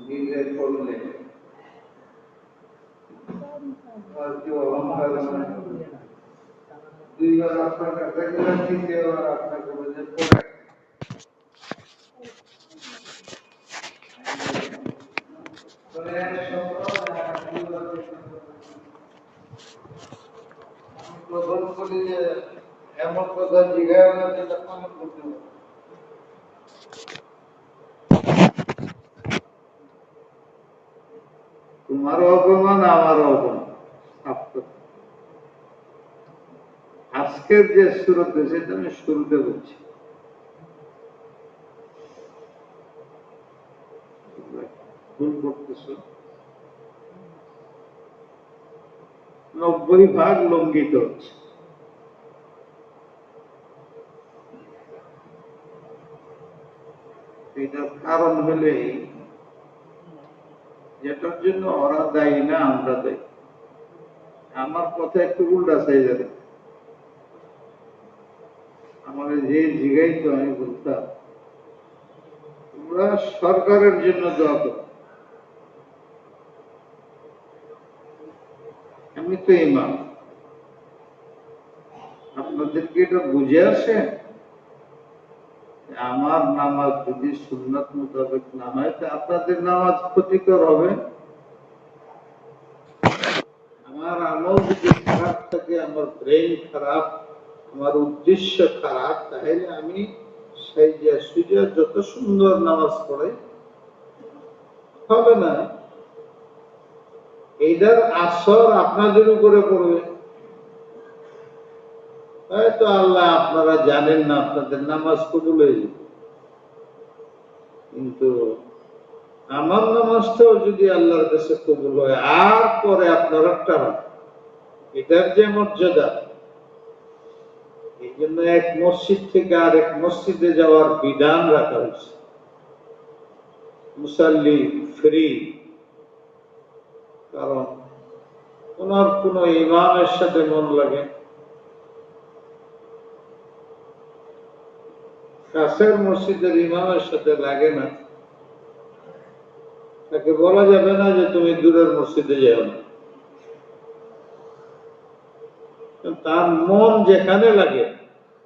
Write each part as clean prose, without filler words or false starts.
নিজে করলে আর কি অহংকার দুইবার আপনার কাছে গেলে তৃতীয়বার আপনাকে বলে পড়ে প্রথম করি যে এমন কথা জিজ্ঞাসা না যেটা পালন করতে হবে। তোমারও অপমান আমারও অপমান। আজকের যে শুরুতে সেটা আমি শুরুতে বলছি, ভুল করতেছ। 90% লঙ্ঘিত হচ্ছে। এটার কারণ হলে যেটার জন্য ওরা দায়ী না, আমরা দায়ী। আমার কথা একটু উল্টা চাই যাবে, আমার যে জিগাইতো আমি বলতাম তোমরা সরকারের জন্য দোয়া করো। আমি তো ইমাম, আপনাদেরকে এটা বুঝে আসে আমার নামাজ যদি সুন্নাত মোতাবেক না হয় তো আপনাদের নামাজ ক্ষতিকর হবে। আমার আমল যদি খারাপ থাকে, আমার ব্রেন খারাপ, আমার উদ্দেশ্য খারাপ, তাহলে আমি সেই যে সুজা যত সুন্দর নামাজ পড়ে হবে না। এইটার আসর আপনাদের উপরে পড়বে। হয়তো আল্লাহ আপনারা জানেন না, আপনাদের নামাজ কবুল হয়ে যাবে, কিন্তু আমার নামাজটাও যদি আল্লাহর কাছে কবুল হয় আর পরে আপনারা টানা, এটার যে মর্যাদা, এই জন্য এক মসজিদ থেকে আর এক মসজিদে যাওয়ার বিধান রাখা হয়েছে। মুসাল্লি ফ্রি, কারণ ওনার কোন ইমামের সাথে মন লাগে, কাছের মসজিদের ইমামের সাথে লাগে না, তাকে বলা যাবে না যে তুমি দূরের মসজিদে যাও না। তার মন যেখানে লাগে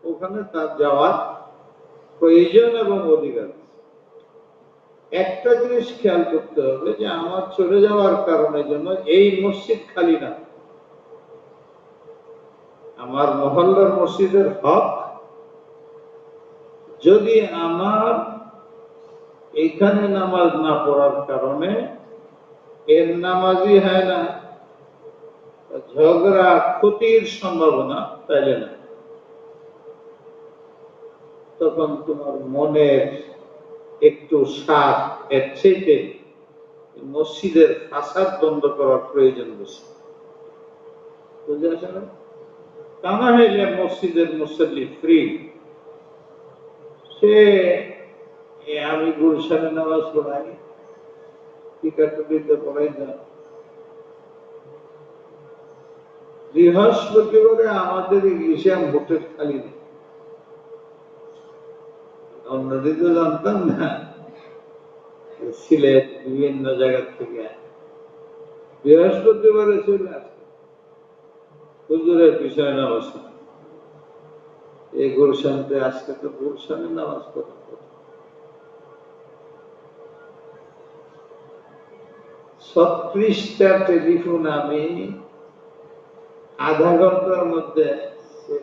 ওখানে তার যাওয়ার প্রয়োজন এবং অধিকার। একটা জিনিস খেয়াল করতে হবে যে আমার চলে যাওয়ার কারণে জন্য এই মসজিদ খালি না। আমার মহল্লার মসজিদের হক, যদি আমার এইখানে নামাজ না পড়ার কারণে এর নামাজই হয় না, ঝগড়া ক্ষতির সম্ভাবনা, তাইলে না, তখন তোমার মনের একটু সাপ এর চেয়ে মসজিদের ফাসাদ বন্ধ করার প্রয়োজন বেশি। বুঝে আসে না? তা না হইলে মসজিদের মুসল্লি ফ্রি, সে আমি গুলশানে নামাজ পড়াই, টিকাটুলিতে পড়াই না, বৃহস্পতিবারে আমাদের ইংলিশিয়াম হোটেল খালি নেই। অন্যদিন তো জানতাম না, সিলেট বিভিন্ন জায়গা থেকে বৃহস্পতিবারে চলে আসে হুজুরের পিছনে নামাজ। এই গুলশানতে আজকে তো গুলশানে নামাজ পড়া 36টা টেলিফোন আমি আধা ঘন্টার মধ্যে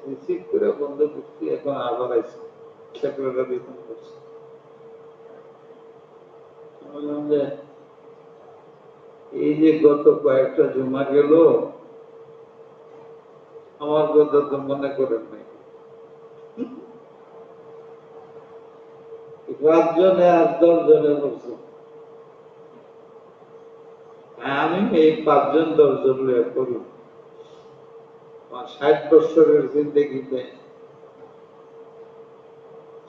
রিসিভ করে বন্ধ করছি, এখন আবার আছে সেক্রেটারি ফোন করছে। বললাম যে এই যে গত কয়েকটা জমা গেল, আমার কথা তো মনে করেন নাই। 5 জনে আর 10 জনে বলছে, আমি এই 5 জন 10 জন করি। 60 বছরের জিন্দগিতে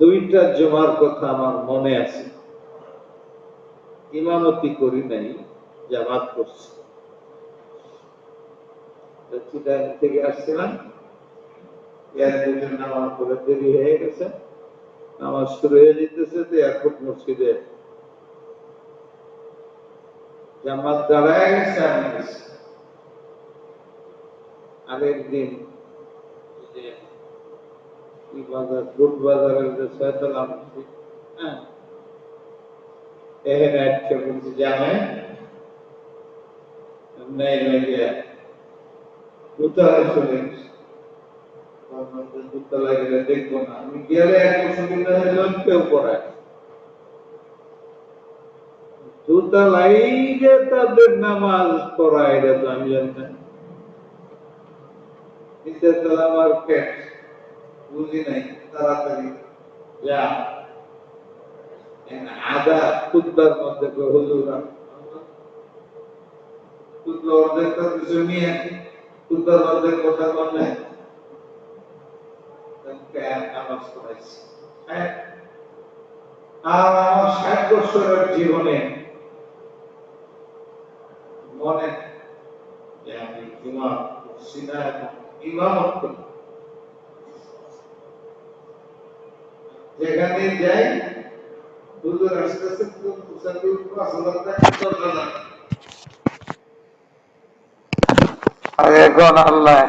2টা জমার কথা আমার মনে আছে, ইমামতি করি নাই, জামাত করছি। চিটাগাং থেকে আসছিলাম, এয়ারপোর্টে নামার পরে দেরি হয়ে গেছে, নামাজ শুরু হয়ে যেতেছে তো এয়ারপোর্ট মসজিদে জামাত দাঁড়ায় গেছে, আমি গেছি। আরেকদিন কি বাজার, বুট বাজারের যে ছয়তলা মসজিদ, হ্যাঁ, এখানে আজকে বলছি যে আমি নেই লাগিয়ে দোতলায় চলে গেছি। দোতলায় গেলে দেখবো না, আমি গেলে এক অসুবিধা হইল, কেউ পড়ায় দোতলাই যে তাদের নামাজ পড়ায়, এটা তো আমি জানতাম। নিচের তলা মার্কেট বুঝি নাই, তাড়াতাড়ি যা আদা খুদ্বার মধ্যে হুজুর খুদ্র অর্ধেক তো কিছু নিয়ে খুদ্বার অর্ধেক কথা বললে নামাজ পড়াইছি। আর আমার 60 বছরের জীবনে মনে যে আমি জুমা করছি না, ইমামত করি, যেখানে যাই হুজুর আসতেছে, এখন আল্লাহ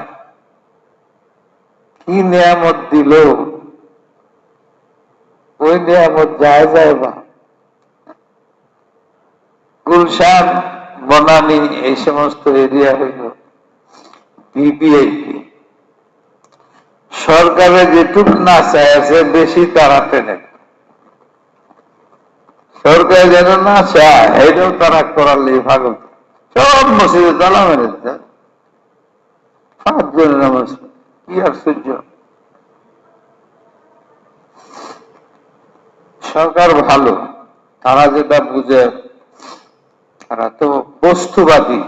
কি নিয়ামত দিল, ওই নিয়ামত যায় যায় বা গুলশান, বনানী, এই সমস্ত এরিয়া হইল ভিভিআইপি। সরকারে যেটুক না চাইছে বেশি তাড়াতে নেই, সরকার যেন না চায় এটাও তারা করালে ভালো। সব মসজিদে তালা মেরে দেয়, 5 জনের নামাজ, কি আশ্চর্য। সরকার ভালো, তারা যেটা বুঝে, তারা তো বস্তুবাদী,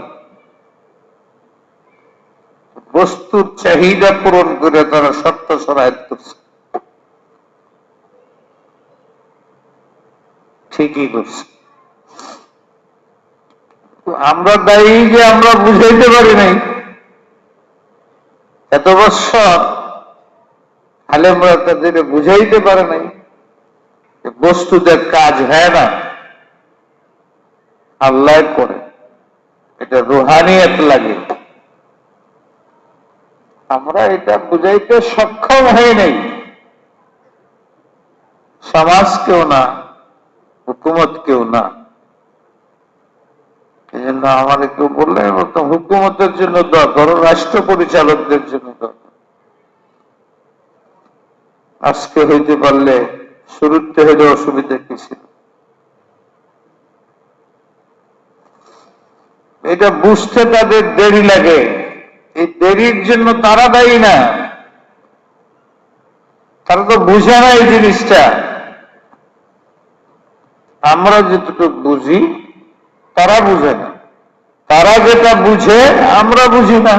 বস্তুর চাহিদা পূরণ করে তারা সত্য সরায়ত করছে, ঠিকই করছে। আমরা দায়ী যে আমরা বুঝাইতে পারি নাই, এত বছর আলেমরা তাদের বুঝাইতে পারে নাই বস্তুতে কাজ হয় না, আল্লাহ করে, এটা রুহানিয়ত লাগে। আমরা এটা বুঝাইতে সক্ষম হই নাই, সমাজ কেউ না, হুকুমত কেউ না। এই জন্য আমার কেউ বললে বলতাম হুকুমতের জন্য দোয়া করো, রাষ্ট্র পরিচালকদের জন্য দোয়া করো। আজকে হইতে পারলে শুরুতে হইলে অসুবিধা কি ছিল? এটা বুঝতে তাদের দেরি লাগে, এই দেরির জন্য তারা দায়ী না, তারা তো বুঝে না এই জিনিসটা। আমরা যেটুকু বুঝি তারা বুঝে না, তারা যেটা বুঝে আমরা বুঝি না।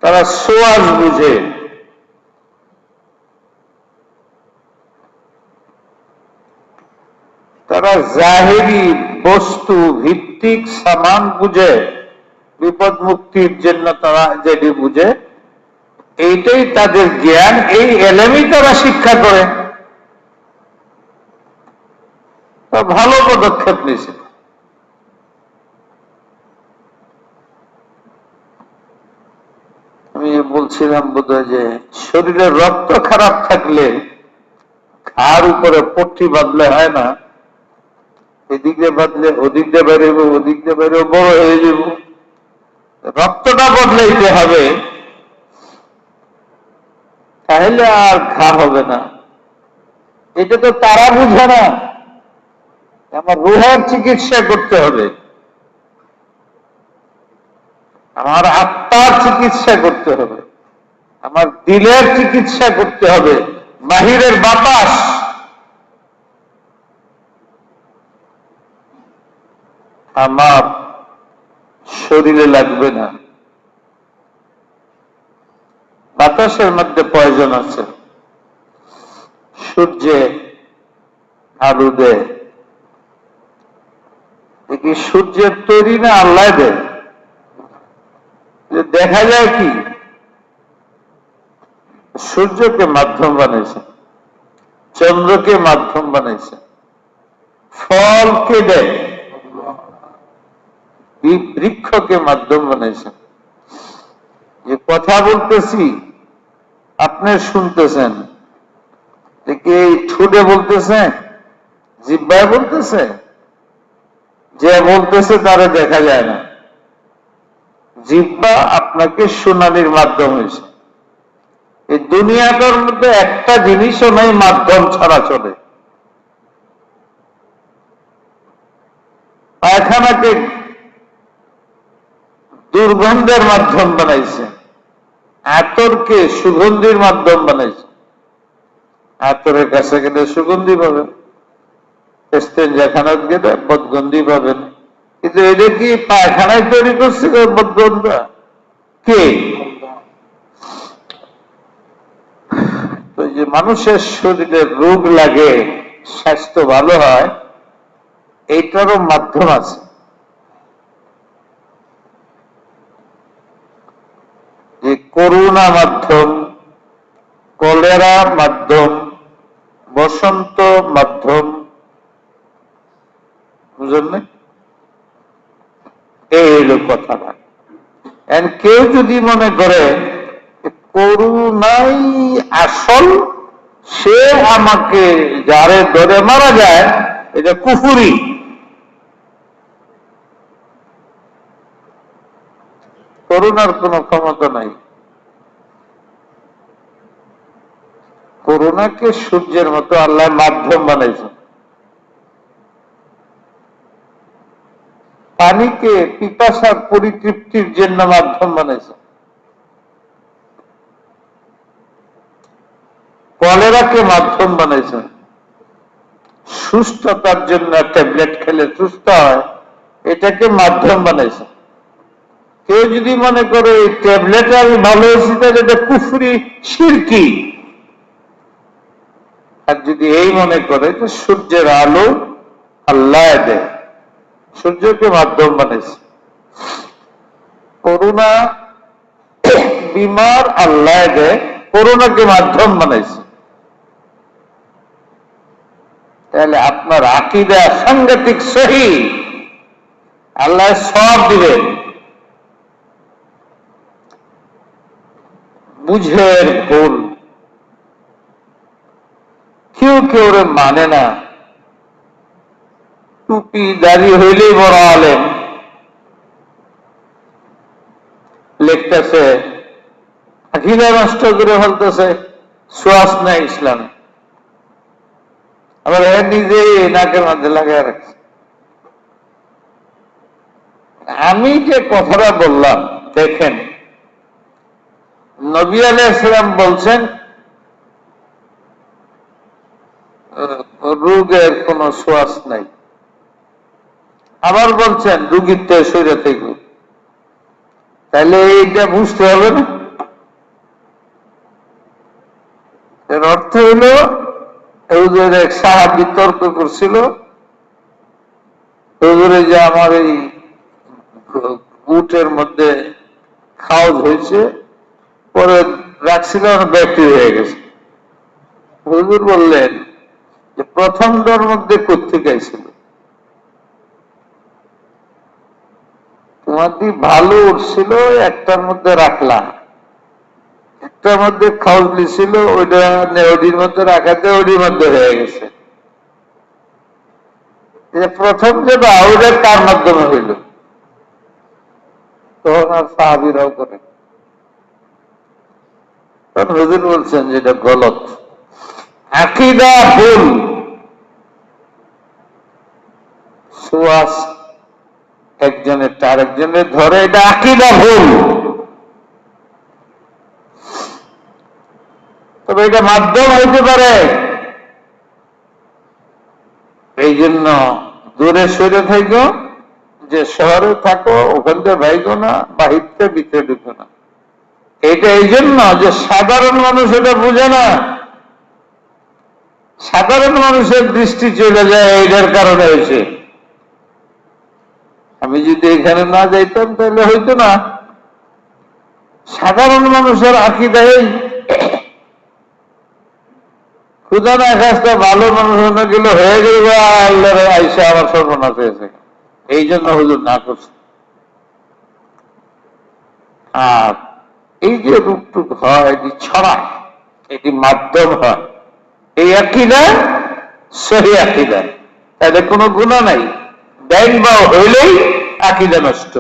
তারা সোয়াজ বুঝে, তারা জাহেরি বস্তু ভিত্তিক সামান বুঝে, বিপদ মুক্তির জন্য তারা যেটি বুঝে, এইটাই তাদের জ্ঞান, এই এলেমই তারা শিক্ষা করে। ভালো পদক্ষেপ নিয়েছে। আমি বলছিলাম বোধহয় যে শরীরের রক্ত খারাপ থাকলে ঘাড় উপরে পট্টি বাঁধলে হয় না, এদিকে বাঁধলে ওদিক দিয়ে বেরোবো, ওদিক দিয়ে বেরোবো, বড় হয়ে যাব। রক্তটা বদলাইতে হবে, তাহলে আর ঘা হবে না। এটা তো তারা বুঝে না, আমার রুহের চিকিৎসা করতে হবে, আমার আত্মার চিকিৎসা করতে হবে, আমার দিলের চিকিৎসা করতে হবে। বাহিরের বাতাস আমার শরীরে লাগবে না। বাতাসের মধ্যে প্রয়োজন আছে, সূর্যে আলো দেয়, কি সূর্যের তৈরি না আল্লাহ দেয়? দেখা যায় কি সূর্যকে মাধ্যম বানাইছে, চন্দ্রকে মাধ্যম বানাইছে, ফলকে দেয়, বৃক্ষকে মাধ্যম বানাইছেন। যে কথা বলতেছি আপনি শুনতেছেন, কি এই ঠোঁটে বলতেছে, জিহ্বায় বলতেছে? যে বলতেছে তারে দেখা যায় না। জিহ্বা আপনাকে শুনানির মাধ্যম হয়েছে। এই দুনিয়াটার মধ্যে একটা জিনিসও নাই মাধ্যম ছাড়া চলে। পায়খানাকে দুর্গন্ধের মাধ্যম বানাইছে, আতরকে সুগন্ধির মাধ্যম বানাইছে। আতরের কাছে গেলে সুগন্ধি পাবেন, এস্তেঞ্জাখানাত গেলে বদগন্ধি পাবেন, কিন্তু এটা কি পায়খানায় তৈরি করছে বদগন্ধ? কে? তো যে মানুষের শরীরে রোগ লাগে, স্বাস্থ্য ভালো হয়, এইটারও মাধ্যম আছে। যে করোনা মাধ্যম, কলেরা মাধ্যম, বসন্ত মাধ্যম, বুঝলেন? এই হইল কথাটা। কেউ যদি মনে করে করুণাই আসল, সে আমাকে যারে ধরে মারা যায়, এটা কুফুরি। করুণার কোন ক্ষমতা নাই। করুণাকে সূর্যের মতো আল্লাহ মাধ্যম বানাইছেন। পানিকে পিপাসার পরিতৃপ্তির জন্য মাধ্যম বানাইছেন। কলেরাকে মাধ্যম বানাইছেন। সুস্থতার জন্য ট্যাবলেট খেলে সুস্থ হয়, এটাকে মাধ্যম বানাইছেন। কেউ যদি মনে করে এই ট্যাবলেটে আমি ভালো হয়েছি, তাহলে এটা কুফরি, শিরকি। আর যদি এই মনে করে যে সূর্যের আলো আল্লাহ দেয়, সূর্যকে মাধ্যম বানাইছে। করুণা বিমার আল্লাহ দেয়, করুণাকে মাধ্যম বানাইছে। তাহলে আপনার আকীদা সাংঘাতিক সহি, আল্লাহ সব দিবেন। বুঝের ভুল, কেউ কেউ মানে না। টুপি দাড়ি হইলেই বড় আলেম, লিখতেছে, আকীদা নষ্ট করে ফেলতেছে, সোয়াস নাই ইসলামে। আবার নিজেই নাকের মধ্যে লাগাই রাখছে। আমি যে কথাটা বললাম, দেখেন, নবী আলাইহিস সালাম বলছেন রোগের কোন সোয়াস নাই। আবার বলছেন রোগীর তো শরীরে থেকে। তাহলে এইটা বুঝতে হবে না? এর অর্থ হইল, হুজুর এক সাহাবী তর্ক করছিল, হুজুরে যে আমার এই উটের মধ্যে খাওয়াজ হয়েছে, পরে রাখছিল, ব্যাকটেরিয়া হয়ে গেছে। হুজুর বললেন যে প্রথমটার মধ্যে কোত্থেকে আইছিল? তোমার দি ভালো উঠছিল, একটার মধ্যে রাখলাম, একটার মধ্যে খাওয়াজ ছিল, ওইটা ওটির মধ্যে রাখাতে ওটির মধ্যে হয়ে গেছে। প্রথম যেটা ওইটা কার মাধ্যমে হইল? তখন আর সাহাবীরাও করে। তখন হুজুর বলছেন যেটা গলত, আকীদা ভুল। সুয়াস একজনের আরেকজনের ধরে, এটা আকীদা ভুল। তবে এটা মাধ্যম হইতে পারে। এই জন্য দূরে সরে থাকো, যে শহরে থাকো ওখান থেকে ভাইগো না, বাহিরতে ভিতরে ঢুকো না। এটা এই জন্য যে সাধারণ মানুষ এটা বুঝে না। সাধারণ মানুষের দৃষ্টি চলে যায়, এইটার কারণে হয়েছে। আমি যদি এখানে না যাইতাম তাহলে হইতো না। সাধারণ মানুষের আকীদায় ক্ষুদা না খাসটা ভালো মানুষ না গেলে হয়ে গেল, আল্লাহর আইসা আমার সর্বনাশ হয়েছে। এই জন্য হুজুর না করছে। আর এই যে রূপটুক হয় এটি ছড়ায়, এটি মাধ্যম হয়। এই আকীদা সহি আকীদা, তাহলে কোনো গুনাহ নাই। ব্যাং বা হইলেই আকীদা নষ্ট।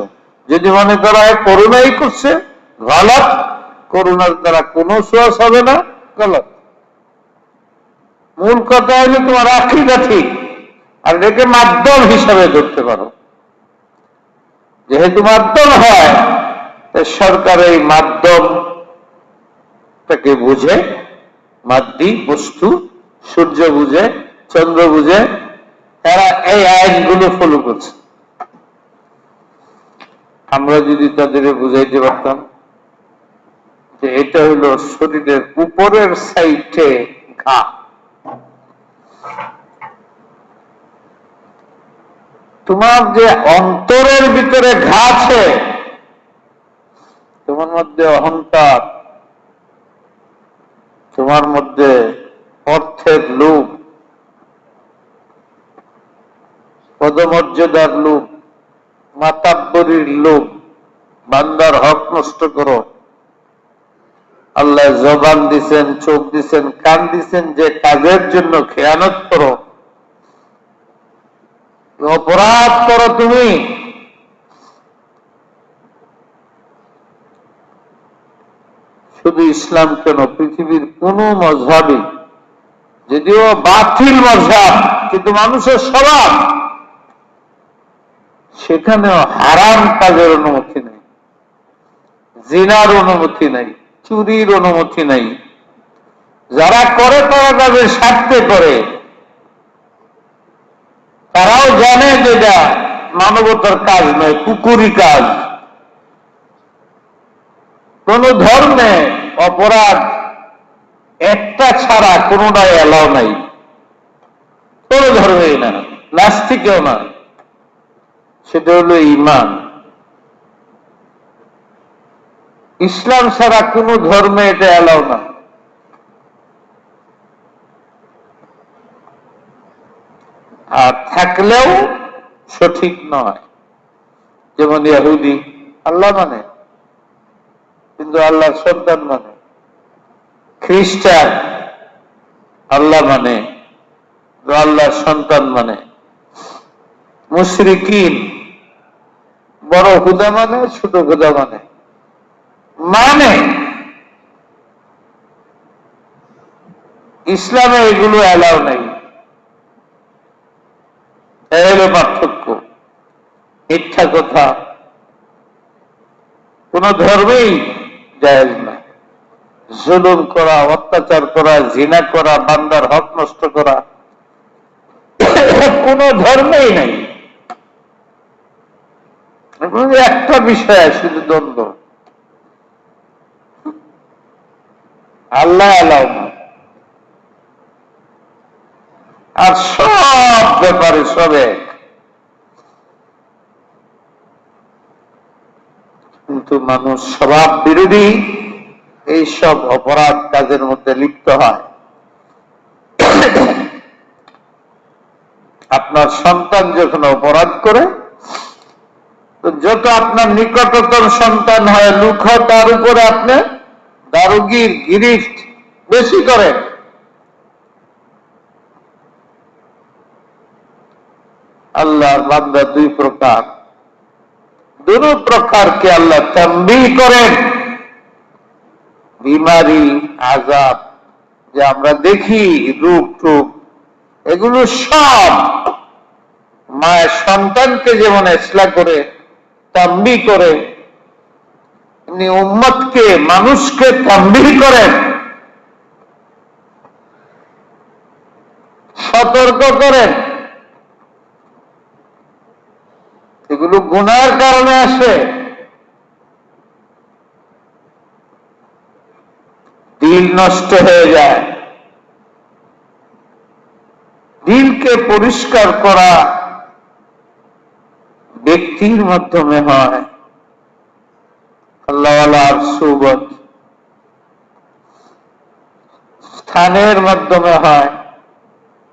যদি মনে করা হয় করুণাই করছে, গলত। করুণার দ্বারা কোনো সোয়াস হবে না, গলত। মূল কথা হলো তোমার আকীদা ঠিক, আর এটাকে মাধ্যম হিসাবে ধরতে পারো। যেহেতু মাধ্যম হয়, সরকার এই মাধ্যমটাকে বুঝে, মাধ্যম বস্তু, সূর্য বুঝে, চন্দ্র বুঝে, তারা এই আইনগুলো ফলো করছে। আমরা যদি তাদের বুঝাইতে পারতাম যে এটা হলো শরীরের উপরের সাইডে ঘা, তোমার যে অন্তরের ভিতরে ঘা আছে, তোমার মধ্যে অহংকার, তোমার মধ্যে অর্থের লোভ, পদমর্যাদার লোভ, মাতাব্বরির লোভ, বান্দার হক নষ্ট করো। আল্লাহ জবান দিছেন, চোখ দিছেন, কান দিছেন, যে কাজের জন্য খেয়ানত করো, অপরাধ করো তুমি। শুধু ইসলাম কেন, পৃথিবীর কোন মজহাবই, যদিও বাতিল মজহাব কিন্তু মানুষের স্বভাব, সেখানেও হারাম কাজের অনুমতি নেই, জিনার অনুমতি নাই, চুরির অনুমতি নাই। যারা করে তারা তাদের স্বার্থে করে, তারাও জানে যে এটা মানবতার কাজ নয়, কুকুরি কাজ। কোন ধর্মে অপরাধ একটা ছাড়া কোনটাই এলাও নাই, কোন ধর্মেই না, নাস্তিকেও না। সেটা হলো ঈমান। ইসলাম ছাড়া কোন ধর্মে এটা এলাও না। আর থাকলেও সঠিক নয়। যেমন ইহুদি আল্লাহ মানে, কিন্তু আল্লাহর সন্তান মানে। খ্রিস্টান আল্লাহ মানে, আল্লাহর সন্তান মানে। মুশরিকিন বড় খোদা মানে, ছোট খোদা মানে। মানে ইসলামে এগুলো এলাও নাই। এই হলো পার্থক্য। মিথ্যা কথা কোন ধর্মেই জায়েজ না। জুলুম করা, অত্যাচার করা, জিনা করা, বান্দার হক নষ্ট করা কোন ধর্মেই নাই। একটা বিষয় শুধু দ্বন্দ্ব, আল্লাহ এলাও না। আর সব ব্যাপারে সব এক। কিন্তু মানুষ স্বভাব বিরোধী এই সব অপরাধ কাজের মধ্যে লিপ্ত হয়। আপনার সন্তান যখন অপরাধ করে, তো যত আপনার নিকটতম সন্তান হয়, লুক হয়, তার উপরে আপনি দারুগির গিরিফট বেশি করেন। আল্লাহর বান্দা দুই প্রকার, দুই প্রকারকে আল্লাহ তাম্বিহ করেন। বিমারি, আযাব যে আমরা দেখি, রূপ টুপ, এগুলো সব মায়ের সন্তানকে যেমন ইসলাহ করে, তাম্বিহ করে, এমনি উম্মতকে, মানুষকে তাম্বিহ করেন, সতর্ক করেন। এগুলো গুনাহের কারণে আসে। দিল নষ্ট হয়ে যায়। দিলকে পরিষ্কার করা ব্যক্তির মাধ্যমে হয়, আল্লাহওয়ালার সুবত, স্থানের মাধ্যমে হয়।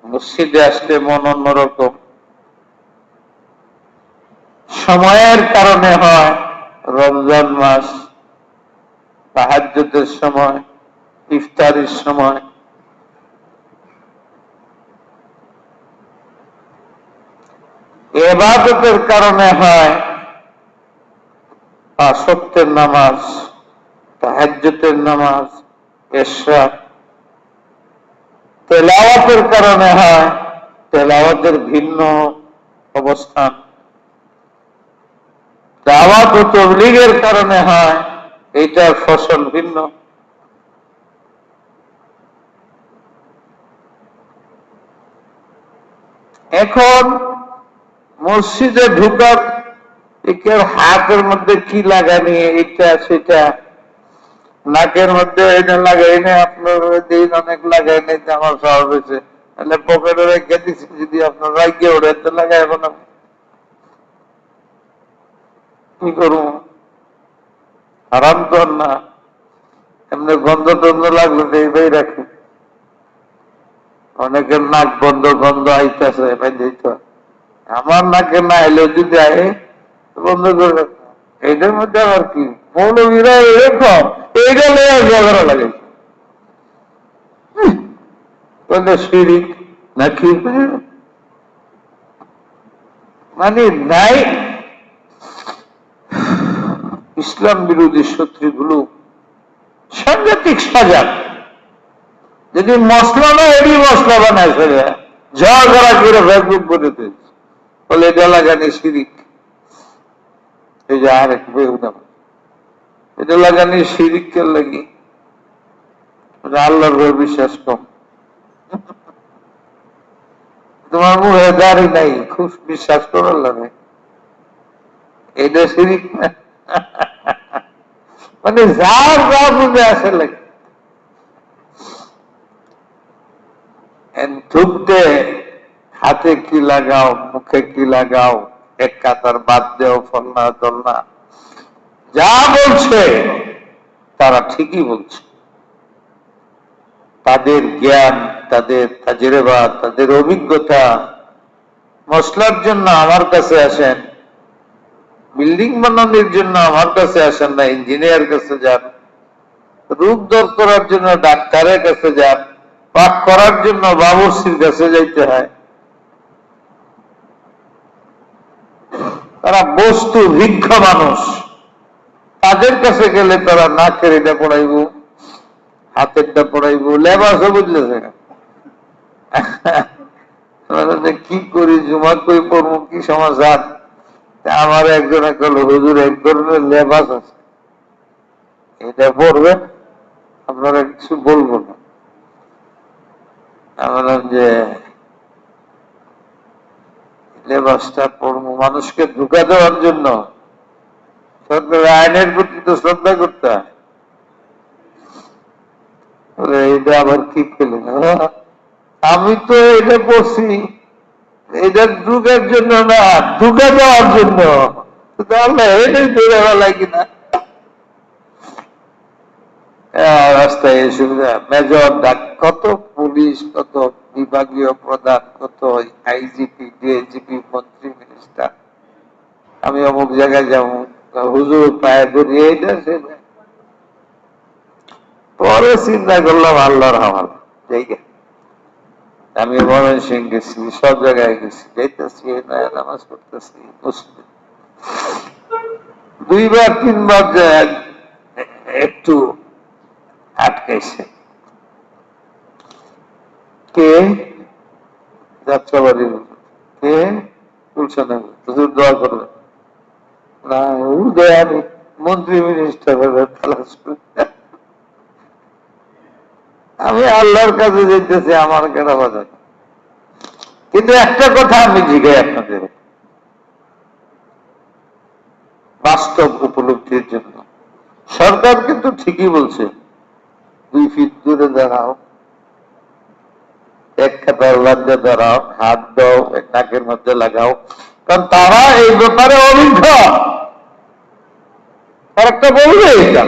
মসজিদে আসলে মন অন্যরকম, সময়ের কারণে হয়। রমজান মাস, তাহাজ্জুদের সময়, ইফতারির সময়। ইবাদতের কারণে হয় 5 ওয়াক্তের নামাজ, তাহাজ্জুদের নামাজ, ইশরাক। তেলাওয়াতের কারণে হয় তেলাওয়াতের ভিন্ন অবস্থান। দাওয়াত ও তাবলীগের কারণে হয় এইটার ফসল ভিন্ন। এখন মসজিদে ঢুকার কেউ হাতের মধ্যে কি লাগানি, এটা সেটা, নাকের মধ্যে এটা লাগাই নেই, আপনার দিন অনেক লাগাই নেই, আমার সহজ হয়েছে, তাহলে পকেটে রেখে দিচ্ছি, যদি আপনার রাইকে ওড়ে তো লাগাই, এখন কি করবো? হারাম তো না, এমনি গন্ধ টন্ধ লাগলো তো এইভাবে রাখি। অনেকের নাক বন্ধ, গন্ধ আইতেছে, আমার নাকে না এলেও যদি আয় বন্ধ করে রাখো। এইটার মধ্যে আবার কি মৌলবীরা এরকম, এইটা লেগে ঝগড়া লাগে, বললে শিরিক নাকি মানে নাই। ইসলাম বিরোধী শত্রুগুলো সাংঘাতিক সাজাক। যদি মশলা না এটি মশলা বানায় ফেলে ঝগড়া করে ফেসবুক করে দিয়েছে, বলে এটা লাগানি শিরিক। এই যে আরেক বেহুদা, এটা লাগানি শিরিক কে লাগি, আল্লাহর উপর বিশ্বাস কম, তোমার মুখে দাড়ি নাই, খুব বিশ্বাস করো আল্লাহ, এটা শিরিক না। মানে যার যা বুঝে আসে লাগে। ঢুকতে হাতে কি লাগাও, মুখে কি লাগাও, এক কাতার বাদ দেও, ফলনা দলনা, যা বলছে তারা ঠিকই বলছে। তাদের জ্ঞান, তাদের তাজরিবা, তাদের অভিজ্ঞতা। মশলার জন্য আমার কাছে আসেন, বিল্ডিং বানানোর জন্য আমার কাছে আসেন না, ইঞ্জিনিয়ার কাছে যান। রূপ দর করার জন্য ডাক্তারের কাছে যান, পাক করার জন্য বাবুর্চির কাছে যাইতে হয়। তারা বস্তু ভিক্ষ মানুষ, তাদের কাছে গেলে তারা নাকের এটা পড়াইব, হাতেরটা পড়াইব, লেবাসও বুঝলেছে কি করি, জুমা কই পড়বো, কি সমাচার। আমার একজন একল হুজুর এক ধরনের লেবাস আছে, এটা পড়বেন, আপনারা কিছু বলবো না। বললাম যে লেবাসটা পড়বো মানুষকে ধোঁকা দেওয়ার জন্য, সরকারের আইনের প্রতি তো শ্রদ্ধা করতে হয়। এটা আবার কি পেলেন? আমি তো এটা পড়ছি, এটা ঢুকার জন্য না, ঢুকা দেওয়ার জন্য, তাহলে এটাই ধরে বেলায় কিনা রাস্তায় সুবিধা। মেজর কত পুলিশ, কত বিভাগীয় প্রধান, কত আইজিপি, ডিআইজিপি, মন্ত্রী, মিনিস্টার। আমি অমুক জায়গায় যাবো, হুজুর পায়ে ধরি, এইটা সেটা। পরে চিন্তা করলাম আল্লাহর হাওয়ালা, জায়গা আমি ময়মনসিং গেছি, সব জায়গায় গেছি, যাইতেছি নামাজ পড়তেছি, মসজিদে 2বার 3বার যায় একটু আটকাইছে। কে? যাত্রাবাড়ি কে বলছেন? হুজুর দোয়া করবেন না, উদয় মন্ত্রী মিনিস্টার তালাশ করে। আমি আল্লাহর কাছে যেতেছি, আমার কেন বাজার। কিন্তু একটা কথা আমি জিজ্ঞাসা আপনাদের বাস্তব উপলব্ধির জন্য, সরকার কিন্তু ঠিকই বলছে 2 ফিট দূরে দাঁড়াও, এক খাতার লজ্জা দাঁড়াও, হাত দাও, এক নাকের মধ্যে লাগাও, কারণ তারা এই ব্যাপারে অভিজ্ঞ। আর একটা বলবে এটা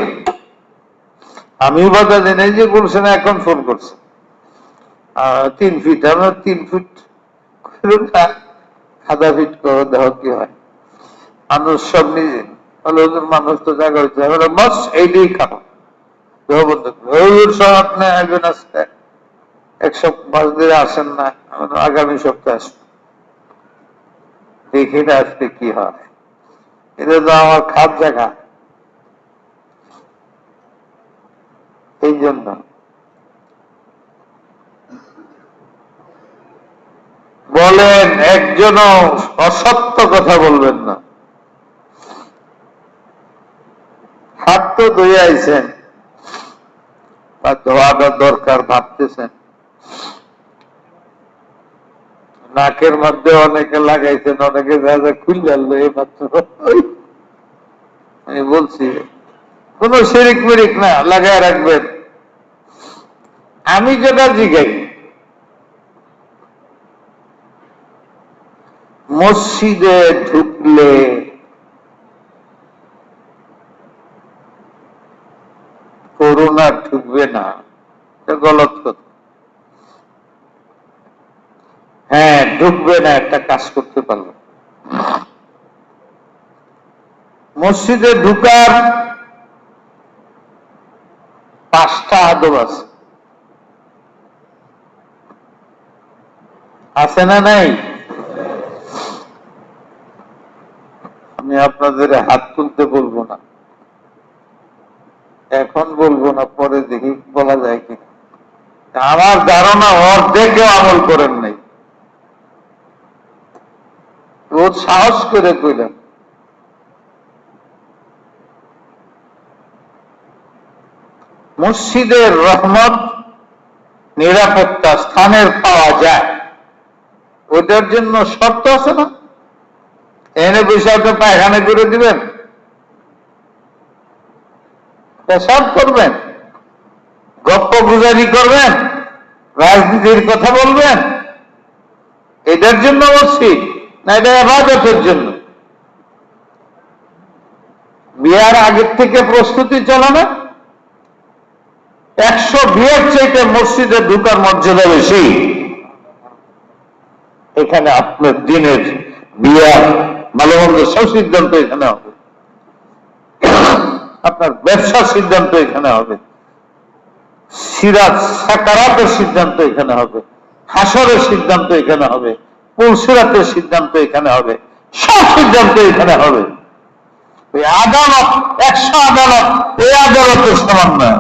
আমি বাধা দিই নাই, যে বলছে না এখন ফোন করছে 3 ফিট, আমরা 3 ফিট খাদা ফিট করে দেওয়া কি হয়। মানুষ সব নিজে মানুষ তো জায়গা হচ্ছে, বাস এইটাই খারাপ। দেওবন্দ হুজুর সাহেব আপনি আসবেন আজকে 105 দিনে আসেন না, আগামী সপ্তাহে আসবেন। দেখি না আজকে কি হয়। এটা তো আমার খাপ জায়গা। এই জন্য বলেন, একজনও অসত্য কথা বলবেন না। হাত তো ধুয়ে আইছেন বা ধোয়াটা দরকার ভাবতেছেন, নাকের মধ্যে অনেকে লাগাইছেন, অনেকে যা যা খুললে এই মাত্র আমি বলছি কোন শিরিক মিরিক না, লাগায় রাখবেন। আমি যেটা জিগাই, মসজিদে ঢুকলে করোনা ঢুকবে না, এটা গলত কথা। হ্যাঁ, ঢুকবে না, একটা কাজ করতে পারলো। মসজিদে ঢুকার 5টা আদব আছে, আছে না নাই? আমি আপনাদের হাত তুলতে বলবো না, এখন বলবো না, পরে দেখি বলা যায় কি। আমার ধারণা অর্ধেকেও আমল করেন নাই। ও সাহস করে কইলেন। মসজিদের রহমত, নিরাপত্তা স্থানের পাওয়া যায়, ওটার জন্য শর্ত আছে না? এনে বিষয়টা পায়খানা করে দিবেন, পেশাব করবেন, গপ্প গুজারি করবেন, রাজনীতির কথা বলবেন, এটার জন্য মসজিদ না এটা ইবাদতের জন্য? বিয়ার আগের থেকে প্রস্তুতি চলে না? 100 বিয়ের চাইতে মসজিদে ঢুকার মর্যাদা বেশি। এখানে আপনার দিনের বিয়ার ভালো মন্দ সব সিদ্ধান্ত এখানে হবে, আপনার ব্যবসার সিদ্ধান্ত এখানে হবে, সিরাত সাকারাতের সিদ্ধান্ত এখানে হবে, হাসরের সিদ্ধান্ত এখানে হবে, পুলসিরাতের সিদ্ধান্ত এখানে হবে, সব সিদ্ধান্ত এখানে হবে। ওই আদালত 100 আদালত, এই আদালতের সমান না।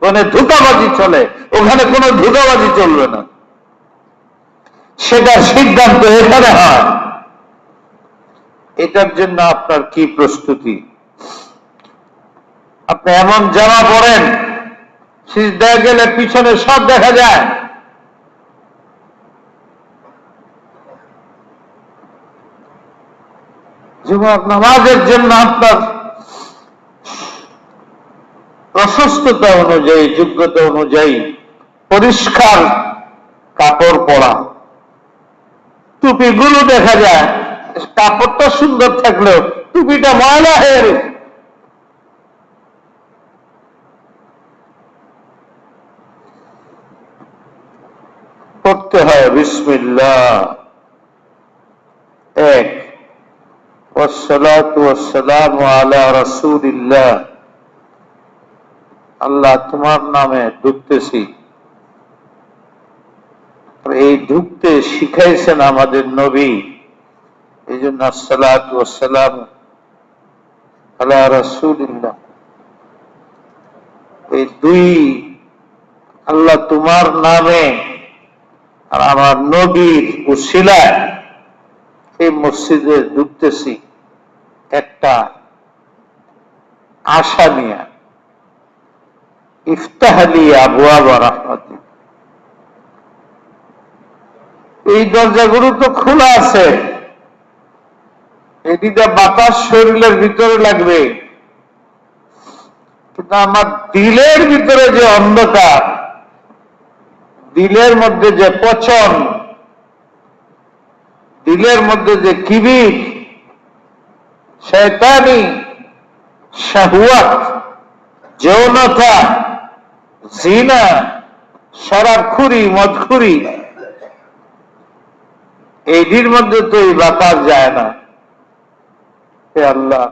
ওখানে ধোঁকাবাজি চলে, ওখানে কোনো ধোঁকাবাজি চলবে না, সেটার সিদ্ধান্ত এখানে হয়। এটার জন্য আপনার কি প্রস্তুতি? আপনি এমন জামা পরেন, সিজদায় গেলে পিছনে সব দেখা যায়। যুবক, নামাজের জন্য আপনার প্রশস্ততা অনুযায়ী, যোগ্যতা অনুযায়ী পরিষ্কার কাপড় পরা, টুপিগুলো দেখা যায়, কাপড়টা সুন্দর থাকলেও টুপিটা ময়লা হয়ে গেছে। পড়তে হয় বিসমিল্লাহ, এক, ওয়াসসালাতু ওয়াসসালামু আলা রাসূলিল্লাহ, আল্লাহ তোমার নামে ঢুকতেছি। এই ঢুকতে শিখাইছেন আমাদের নবী, এই জন্য আসসালাতু ওয়াসসালামু আলা রাসূলিল্লাহ। এই দুই, আল্লাহ তোমার নামে আর আমার নবীর উসিলায় এই মসজিদে ঢুকতেছি একটা আশা নিয়ে। ইফতাহলি আবওয়াবা রাহমাতিক, এই দরজাগুলো তো খোলা আছে, এদিকে বাতাস শরীরের ভিতরে লাগবে, কিন্তু আমার দিলের ভিতরে যে অন্ধকার, দিলের মধ্যে যে পচন, দিলের মধ্যে যে কিবির, শয়তানি, শাহওয়াত, যৌনতা, জিনা, শরাবখুরি, মদখুরি, এইটির মধ্যে তো এই বাতাস যায় না। হে আল্লাহ,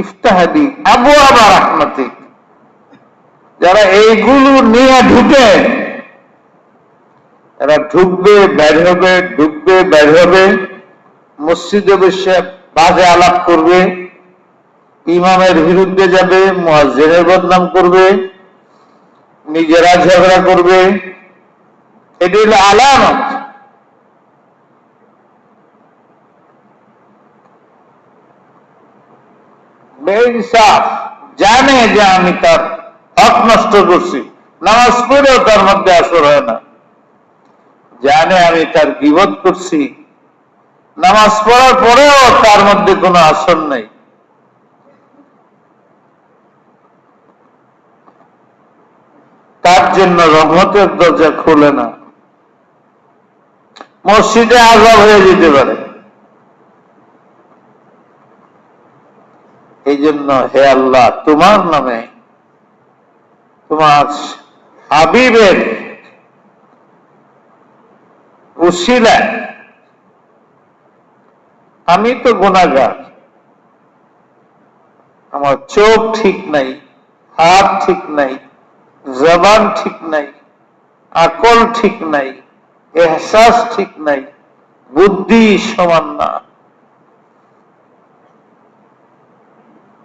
ইফতাহাদি আবওয়াবা রাহমাতিক, যারা এইগুলো নিয়ে ঢুকে, এরা ঢুকবে বের হবে, ঢুকবে বের হবে, মসজিদে বসে বাজে আলাপ করবে, ইমামের বিরুদ্ধে যাবে, মুয়াজ্জিনের বদনাম করবে, নিজেরা ঝগড়া করবে। এটি হলো আলামত। বেইনসাফ, জানে যে আমি তার হক নষ্ট করছি, নামাজ পড়েও তার মধ্যে আসর হয় না, জানে আমি তার গীবত করছি, নামাজ পড়ার পরেও তার মধ্যে কোনো আসর নেই। তার জন্য রহমতের দরজা খোলে না, মসজিদে আযাব হয়ে যেতে পারে। এই জন্য হে আল্লাহ, তোমার নামে, তোমার হাবিবের উসিলায়, আমি তো গুনাহগার, আমার চোখ ঠিক নাই, হাত ঠিক নাই, জবান ঠিক নাই, আকল ঠিক নাই, এহসাস ঠিক নাই, বুদ্ধি সমান না,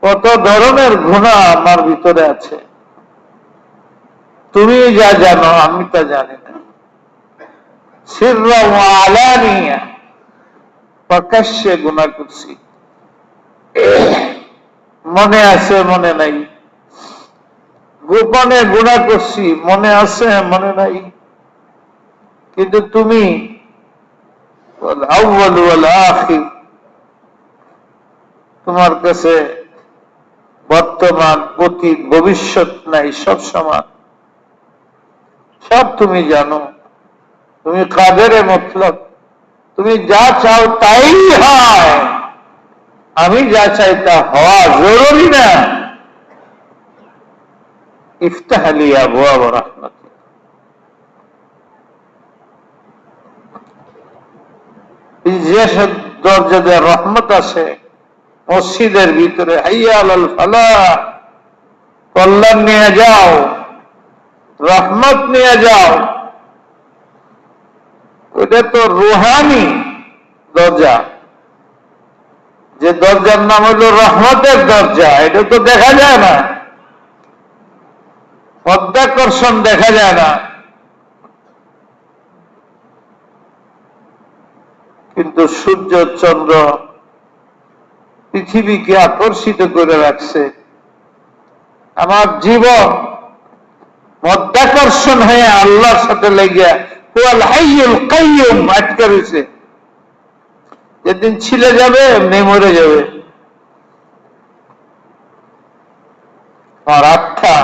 কত ধরনের গুনাহ আমার ভিতরে আছে, তুমি যা জানো আমি তা জানি না। সিররা ওয়া আলানিয়া, প্রকাশ্যে গুনাহ করছি, মনে আছে মনে নাই, গোপনে গুনাহ করছি, মনে আছে মনে নাই। কিন্তু তুমি আউয়াল ওয়াল আখির, তোমার কাছে বর্তমান, অতীত, ভবিষ্যৎ নাই, সব সমান, সব তুমি জানো। তুমি কাদেরে মতলব, তুমি যা চাও তাই হয়, আমি যা চাই তা হওয়া জরুরি না। ইফতাহ লি আবওয়াব রাহমাতিক, যে দরজা দিয়ে রহমত আছে মসজিদের ভিতরে, হাইয়া আলাল ফালাহ, কল্যাণ নিয়ে যাও, রহমত নিয়ে যাও, ওটা তো রুহানি দরজা। যে দরজার নাম হলো রহমতের দরজা, এটা তো দেখা যায় না, পদ্মাকর্ষণ দেখা যায় না, কিন্তু সূর্য চন্দ্র পৃথিবীকে আকর্ষিত করে রাখছে। আমার জীবন মধ্যাকর্ষণ হয়ে আল্লাহর সাথে লেগে হুয়াল হাইয়ুল কাইয়ুম আটকে রয়েছে। যেদিন ছিলে যাবে এমনি মরে যাবে। আর আত্মা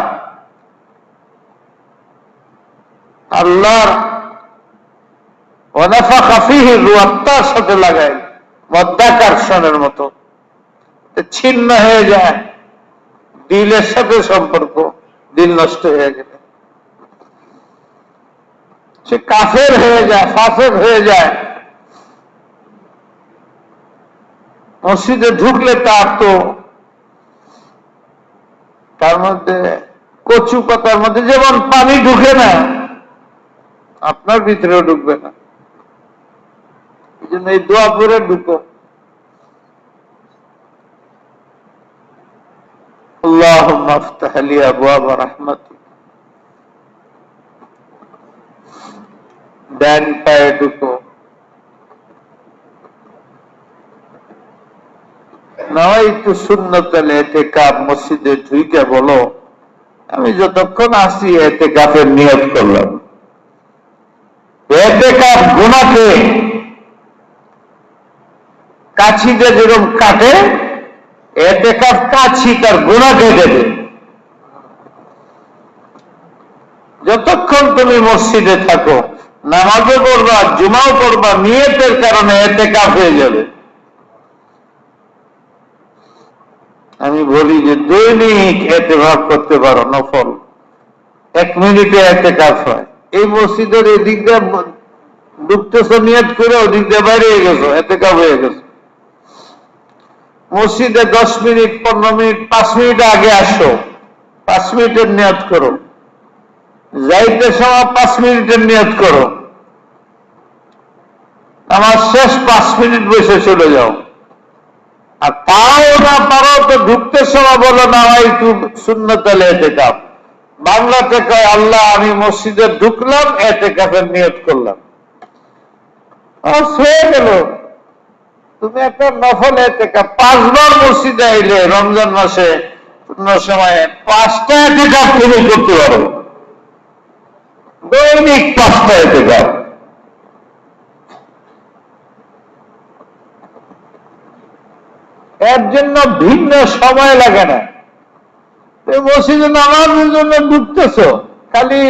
আল্লাহর ওয়ানাফাখা ফীহি, আত্মার সাথে লাগায় মধ্যাকর্ষণের মতো, ছিন্ন হয়ে যায়। দিলের সাথে সম্পর্ক, দিল নষ্ট হয়ে গেলে সে কাফের হয়ে যায়, ফাসিক হয়ে যায়। মসজিদে ঢুকলে তার মধ্যে কচু পাতার মধ্যে যেমন পানি ঢুকে না, আপনার ভিতরেও ঢুকবে না। এই জন্য এই দোয়া করে ঢুকো, আল্লাহুম্মা আফতাহ লি আবওয়াব রাহমাতিক। ডান পায়ে ঢুকো, নাওয়াইতু সুন্নাতাল ইতিকাফ, মসজিদে ঢুকে বলো আমি যতক্ষণ আসি ইতিকাফের নিয়ত করলাম। ইতিকাফ গুনাহকে কাছিতে যেরকম কাটে, ইতিকাফ কাছি তার গুনাহ কেটে দেবে। যতক্ষণ তুমি মসজিদে থাকো, নামাজও পড়বা, জুমাও পড়বা, নিয়তের কারণে ইতিকাফ হয়ে যাবে। আমি বলি যে দৈনিক ইতিকাফ করতে পারো, নফল 1 মিনিটে ইতিকাফ হয়। এই মসজিদের এদিক দিয়ে ঢুকতেছো নিয়ত করে, ওদিক দিয়ে বাইরে গেছো, ইতিকাফ হয়ে গেছে। মসজিদে 10 মিনিট 15 মিনিট 5 মিনিট আগে আসো, 5 মিনিটের নিয়ত করো, যাইতে সময় 5 মিনিটের নিয়ত করো, আমার শেষ 5 মিনিট বসে চলে যাও। আর তাও না পারো তো ঢুকতে সময় বলো না হয় একটু সুন্নতালে এতেকাফ। বাংলাতে কয় আল্লাহ আমি মসজিদে ঢুকলাম, এতেকাফের নিয়ত করলাম, হয়ে গেল। তুমি একটা নফল এতেকাফ 5 বার মসজিদে আইলে রমজান মাসে পূর্ণ সময়ে 5টা এতেকাফ তুমি করতে পারো, দৈনিক 5টা এতেকাফ। এর জন্য ভিন্ন সময় লাগে না। তুমি মসজিদে নামাজের জন্য ঢুকতেছ, খালি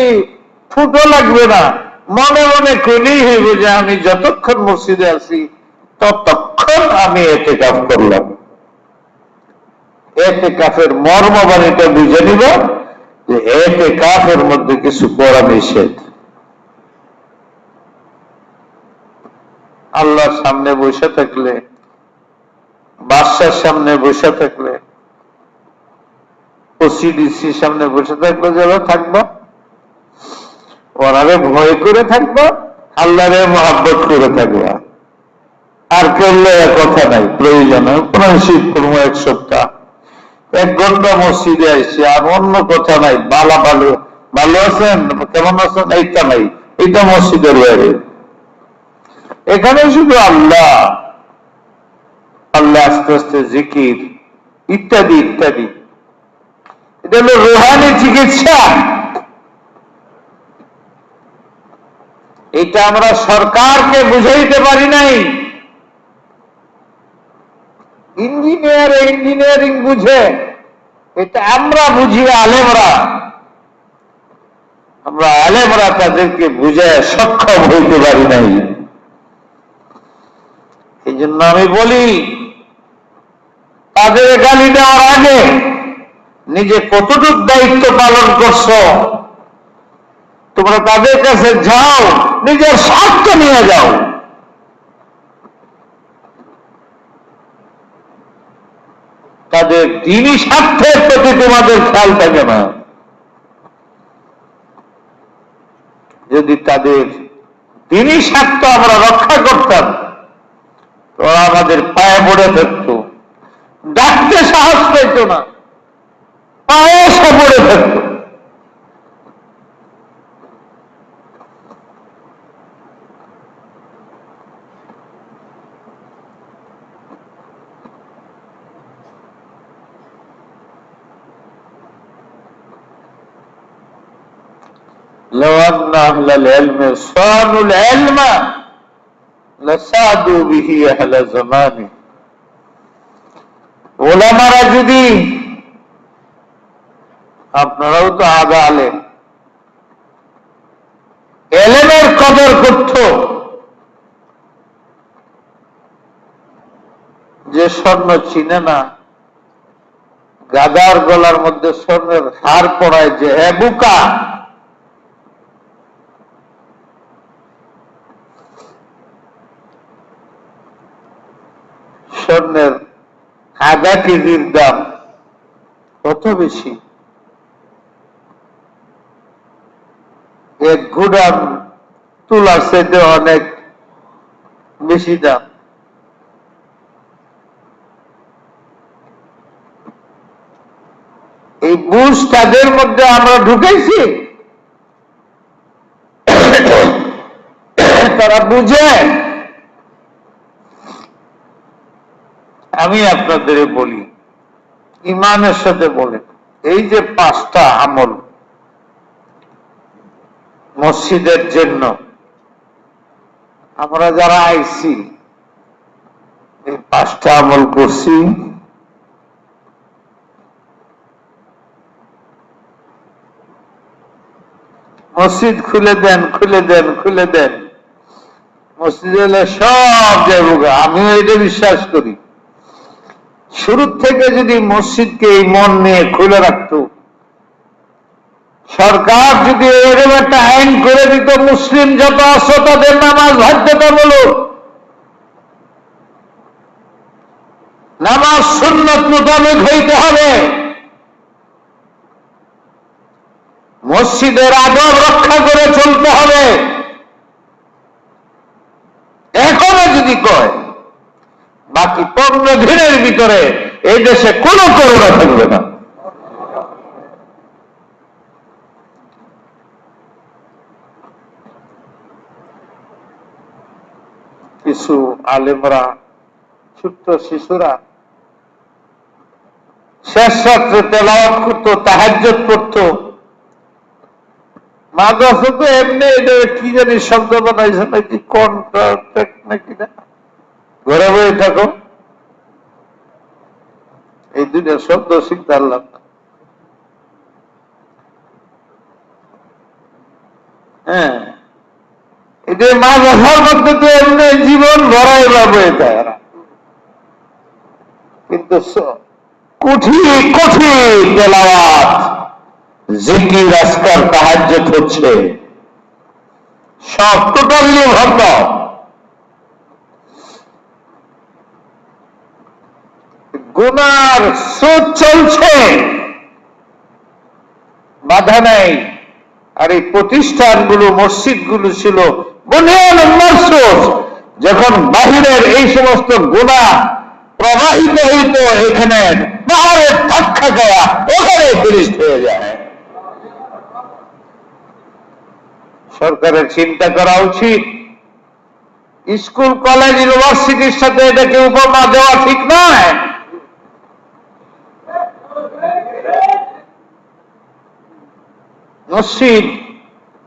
ফুটো লাগবে না, মনে মনে করেই হইব যে আমি যতক্ষণ মসজিদে আছি ততক্ষণ আমি এতেকাফ করলাম। এতেকাফের মর্মবাণীটা বুঝে নিব যে এতেকাফের মধ্যে কিছু করা নিষেধ। আল্লাহর সামনে বসে থাকলে, বাদশার সামনে বসে থাকলে, ওসিডিসির সামনে বসে থাকলে যারা থাকবো, ওনারে ভয় করে থাকবো, আল্লাহরে মহাব্বত করে থাকবো। আর করলে কথা নাই, প্রয়োজন কোরআন শরীফ করবো 1 সপ্তাহ, 1 ঘন্টা মসজিদে আসছি, আর অন্য কথা নাই। ভালো ভালো আছেন, কেমন আছেন, এইটা নাই, এটা মসজিদের বাইরে। এখানে শুধু আল্লাহ আল্লাহ, আস্তে আস্তে জিকির ইত্যাদি ইত্যাদি। এটা হলো রুহানি চিকিৎসা। এটা আমরা সরকারকে বুঝাইতে পারি নাই। ইঞ্জিনিয়ারিং বুঝে, এটা আমরা বুঝি আলেমরা। আমরা আলেমরা তাদেরকে বুঝায় সক্ষম হইতে পারি নাই। এই জন্য আমি বলি, তাদের গালি দেওয়ার আগে নিজে কতটুক দায়িত্ব পালন করছো তোমরা তাদের কাছে যাও, নিজের স্বার্থ নিয়ে যাও। তাদের দ্বীনি স্বার্থের প্রতি তোমাদের খেয়াল থাকে না। যদি তাদের দ্বীনি স্বার্থ আমরা রক্ষা করতাম, ওরা আমাদের পায়ে পড়ে থাকতো, ডাকতে সাহস পেত না, পায়ে এসে পড়ে থাকতো। لو أن أهل العلم صانوا العلم لسادوا به أهل زمانه। ওলামারা যদি, আপনারাও তো আদা আলেম, এলেমের কদর করত, যে স্বর্ণ চিনে না, গাদার গলার মধ্যে স্বর্ণের হার পড়ায় যে এবুকা, স্বর্ণের আধা কেজির দাম কত বেশি, 1 গুদাম তুলার চাইতে অনেক বেশি দাম। এই বুঝ তাদের মধ্যে আমরা ঢুকেছি, তারা বুঝে। আমি আপনাদের বলি, ইমানের সাথে বলেন, এই যে 5টা আমল মসজিদের জন্য আমরা যারা আইছি, এই 5টা আমল করছি। মসজিদ খুলে দেন, খুলে দেন, খুলে দেন, মসজিদ এলে সব যাইব। আমিও এটা বিশ্বাস করি। শুরু থেকে যদি মসজিদকে এই মন নিয়ে খুলে রাখতো, সরকার যদি এরকম একটা আইন করে দিত, মুসলিম যত আছো তাদের নামাজ বাধ্যতামূলক, নামাজ সুন্নত মোতাবেক হইতে হবে, মসজিদের আদব রক্ষা করে চলতে হবে। এখনো যদি কয় বাকি 15 দিনের ভিতরে এই দেশে কোনো করোনা থাকবে না, কিছু আলেমরা, ছোট্ট শিশুরা শেষ রাত্রে তেলাওয়াত করতো, তাহাজ্জুদ করতো। মাদ্রাসা তো এমনি কি জানি শব্দ বানাইছে নাকি, কন্ট্রাক্ট নাকি না, ঘরে বসে থাকো, এই দুইটা শব্দ শিখতে পারলাম না। হ্যাঁ, এটা মাদ্রাসার মধ্যে তো এমনি জীবন ভরাই বয়ে যায়, কিন্তু কঠিন কঠিন তেলাওয়াত, জিকির, আজকার, তাহাজ্জুদ হচ্ছে, সব টোটালি ভণ্ড। গুনার স্রোত চলছে, বাধা নেই। আর এই প্রতিষ্ঠানগুলো, মসজিদগুলো ছিল বুনিয়ান মারসুস। যখন বাহিরের এই সমস্ত গুনাহ প্রবাহিত হইত, এখানে পাহাড়ের ধাক্কা দেওয়া, ওখানে ফিরিস্ট হয়ে যায়। সরকারের চিন্তা করা উচিত, স্কুল, কলেজ, ইউনিভার্সিটির সাথে এটাকে উপমা দেওয়া ঠিক নয়। মসজিদ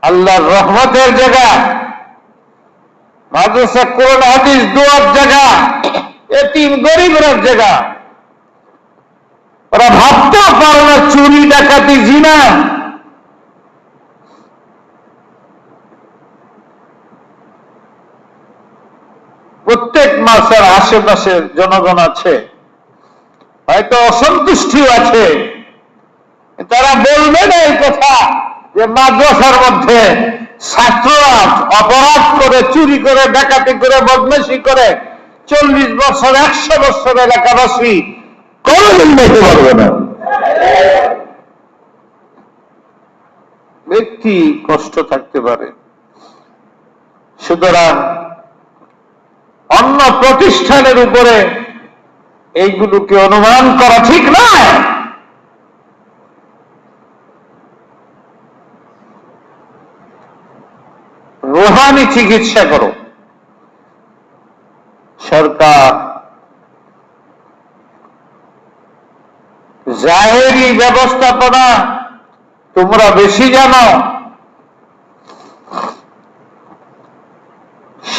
আল্লাহর রহমতের জায়গা, মাদ্রাসা কোরআন হাদিস দোয়ার জায়গা, এতিম গরিবের জায়গা। ওরা ভাবতেও পারে না চুরি, ডাকাতি, জিনা। প্রত্যেক মাসের আশেপাশের জনগণ আছে, হয়তো অসন্তুষ্টিও আছে, তারা বলবে না এই কথা যে মাদ্রাসার মধ্যে ছাত্ররা অপরাধ করে, চুরি করে, ডাকাতি করে, বদমাশি করে 40 বছর 100 বছর এলাকাবাসী কোনদিন বলতে পারবে না। ব্যক্তি কষ্ট থাকতে পারে, সুতরাং অন্য প্রতিষ্ঠানের উপরে এইগুলোকে অনুমান করা ঠিক নয়। রুহানি চিকিৎসা করো। সরকার জাহেরি ব্যবস্থাপনা তোমরা বেশি জানো,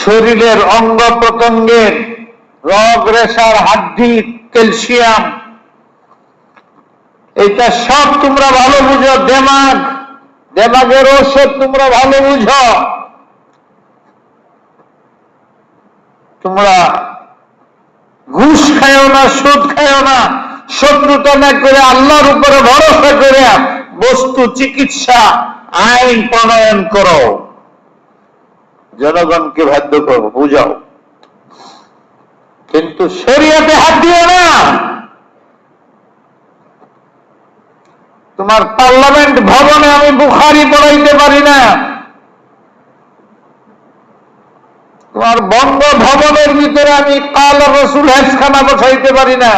শরীরের অঙ্গ প্রত্যঙ্গের রগ রেশার, হাড্ডি, ক্যালসিয়াম, এটা সব তোমরা ভালো বুঝো। দেমাগের ঔষধ তোমরা ভালো বুঝো। তোমরা ঘুষ খায়ও না, সুদ খায়ও না, শত্রুতা না করে আল্লাহর উপরে ভরসা করে বস্তু চিকিৎসা আইন প্রণয়ন করো, জনগণকে বাধ্য করো, বুঝাও। কিন্তু শরীয়তে হাত দিও না। তোমার পার্লামেন্ট ভবনে আমি বুখারী পড়াইতে পারি না, তোমার বঙ্গ ভবনের ভিতরে আমি কাল রসুল হেজখানা বসাইতে পারি না,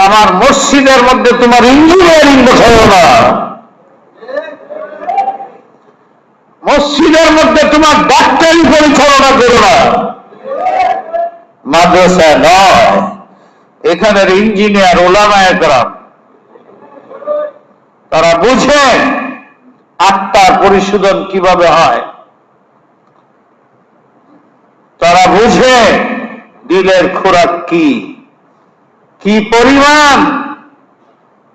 আমার মসজিদের মধ্যে তোমার ইঞ্জিনিয়ারিং বসাইও না, মসজিদের মধ্যে তোমার ডাক্তারি পরিচালনা করো না। মাদ্রাসা নয়, এখানের ইঞ্জিনিয়ার ওলামায়ে কেরাম, তারা বুঝে আত্মার পরিশোধন কিভাবে হয়, তারা বুঝে দিলের খোরাক কি, কি পরিমাণ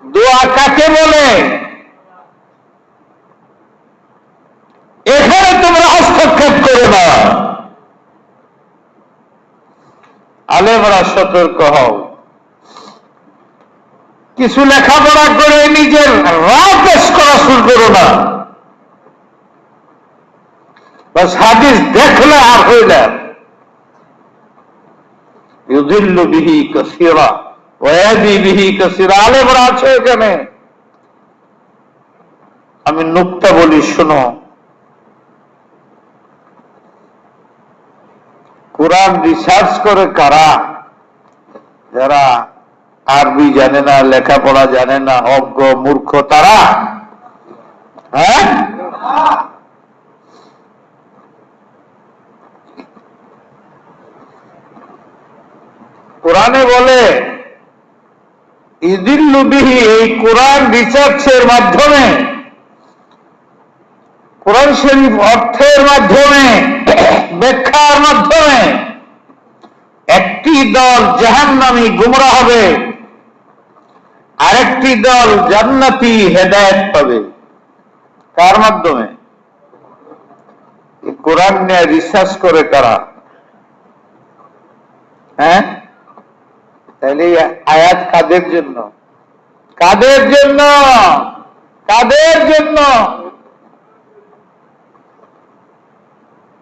দোয়া কাকে বলে। এখানে তোমরা হস্তক্ষেপ করো না। আলেমরা সতর্ক হও, কিছু লেখাপড়া করে নিজের রায় পেশ করা শুরু করো না। বাস হাদিস দেখলে আর হইলে ইউযিল্লু বিহি কাসীরা ওয়া ইয়াহদি বিহি কাসীরা। আলেমরা আছে এখানে, আমি নুকতা বলি শোনো। কোরআন রিসার্চ করে কারা? যারা আরবি জানে না, লেখাপড়া জানে না, অজ্ঞ মূর্খ তারা। হ্যাঁ, কোরআনে বলে ইযিল্লু বিহি, এই কোরআন রিসার্চের মাধ্যমে, কোরআন শরীফ অর্থের মাধ্যমে, ব্যাখ্যার মাধ্যমে একটি দল জাহান্নামী গুমরাহ হবে, আরেকটি দল জান্নাতি হেদায়েত পাবে। কার মাধ্যমে? কোরআন নিয়ে রিসার্চ করে কারা? হ্যাঁ, তাহলে আয়াত কাদের জন্য? কাদের জন্য? কাদের জন্য?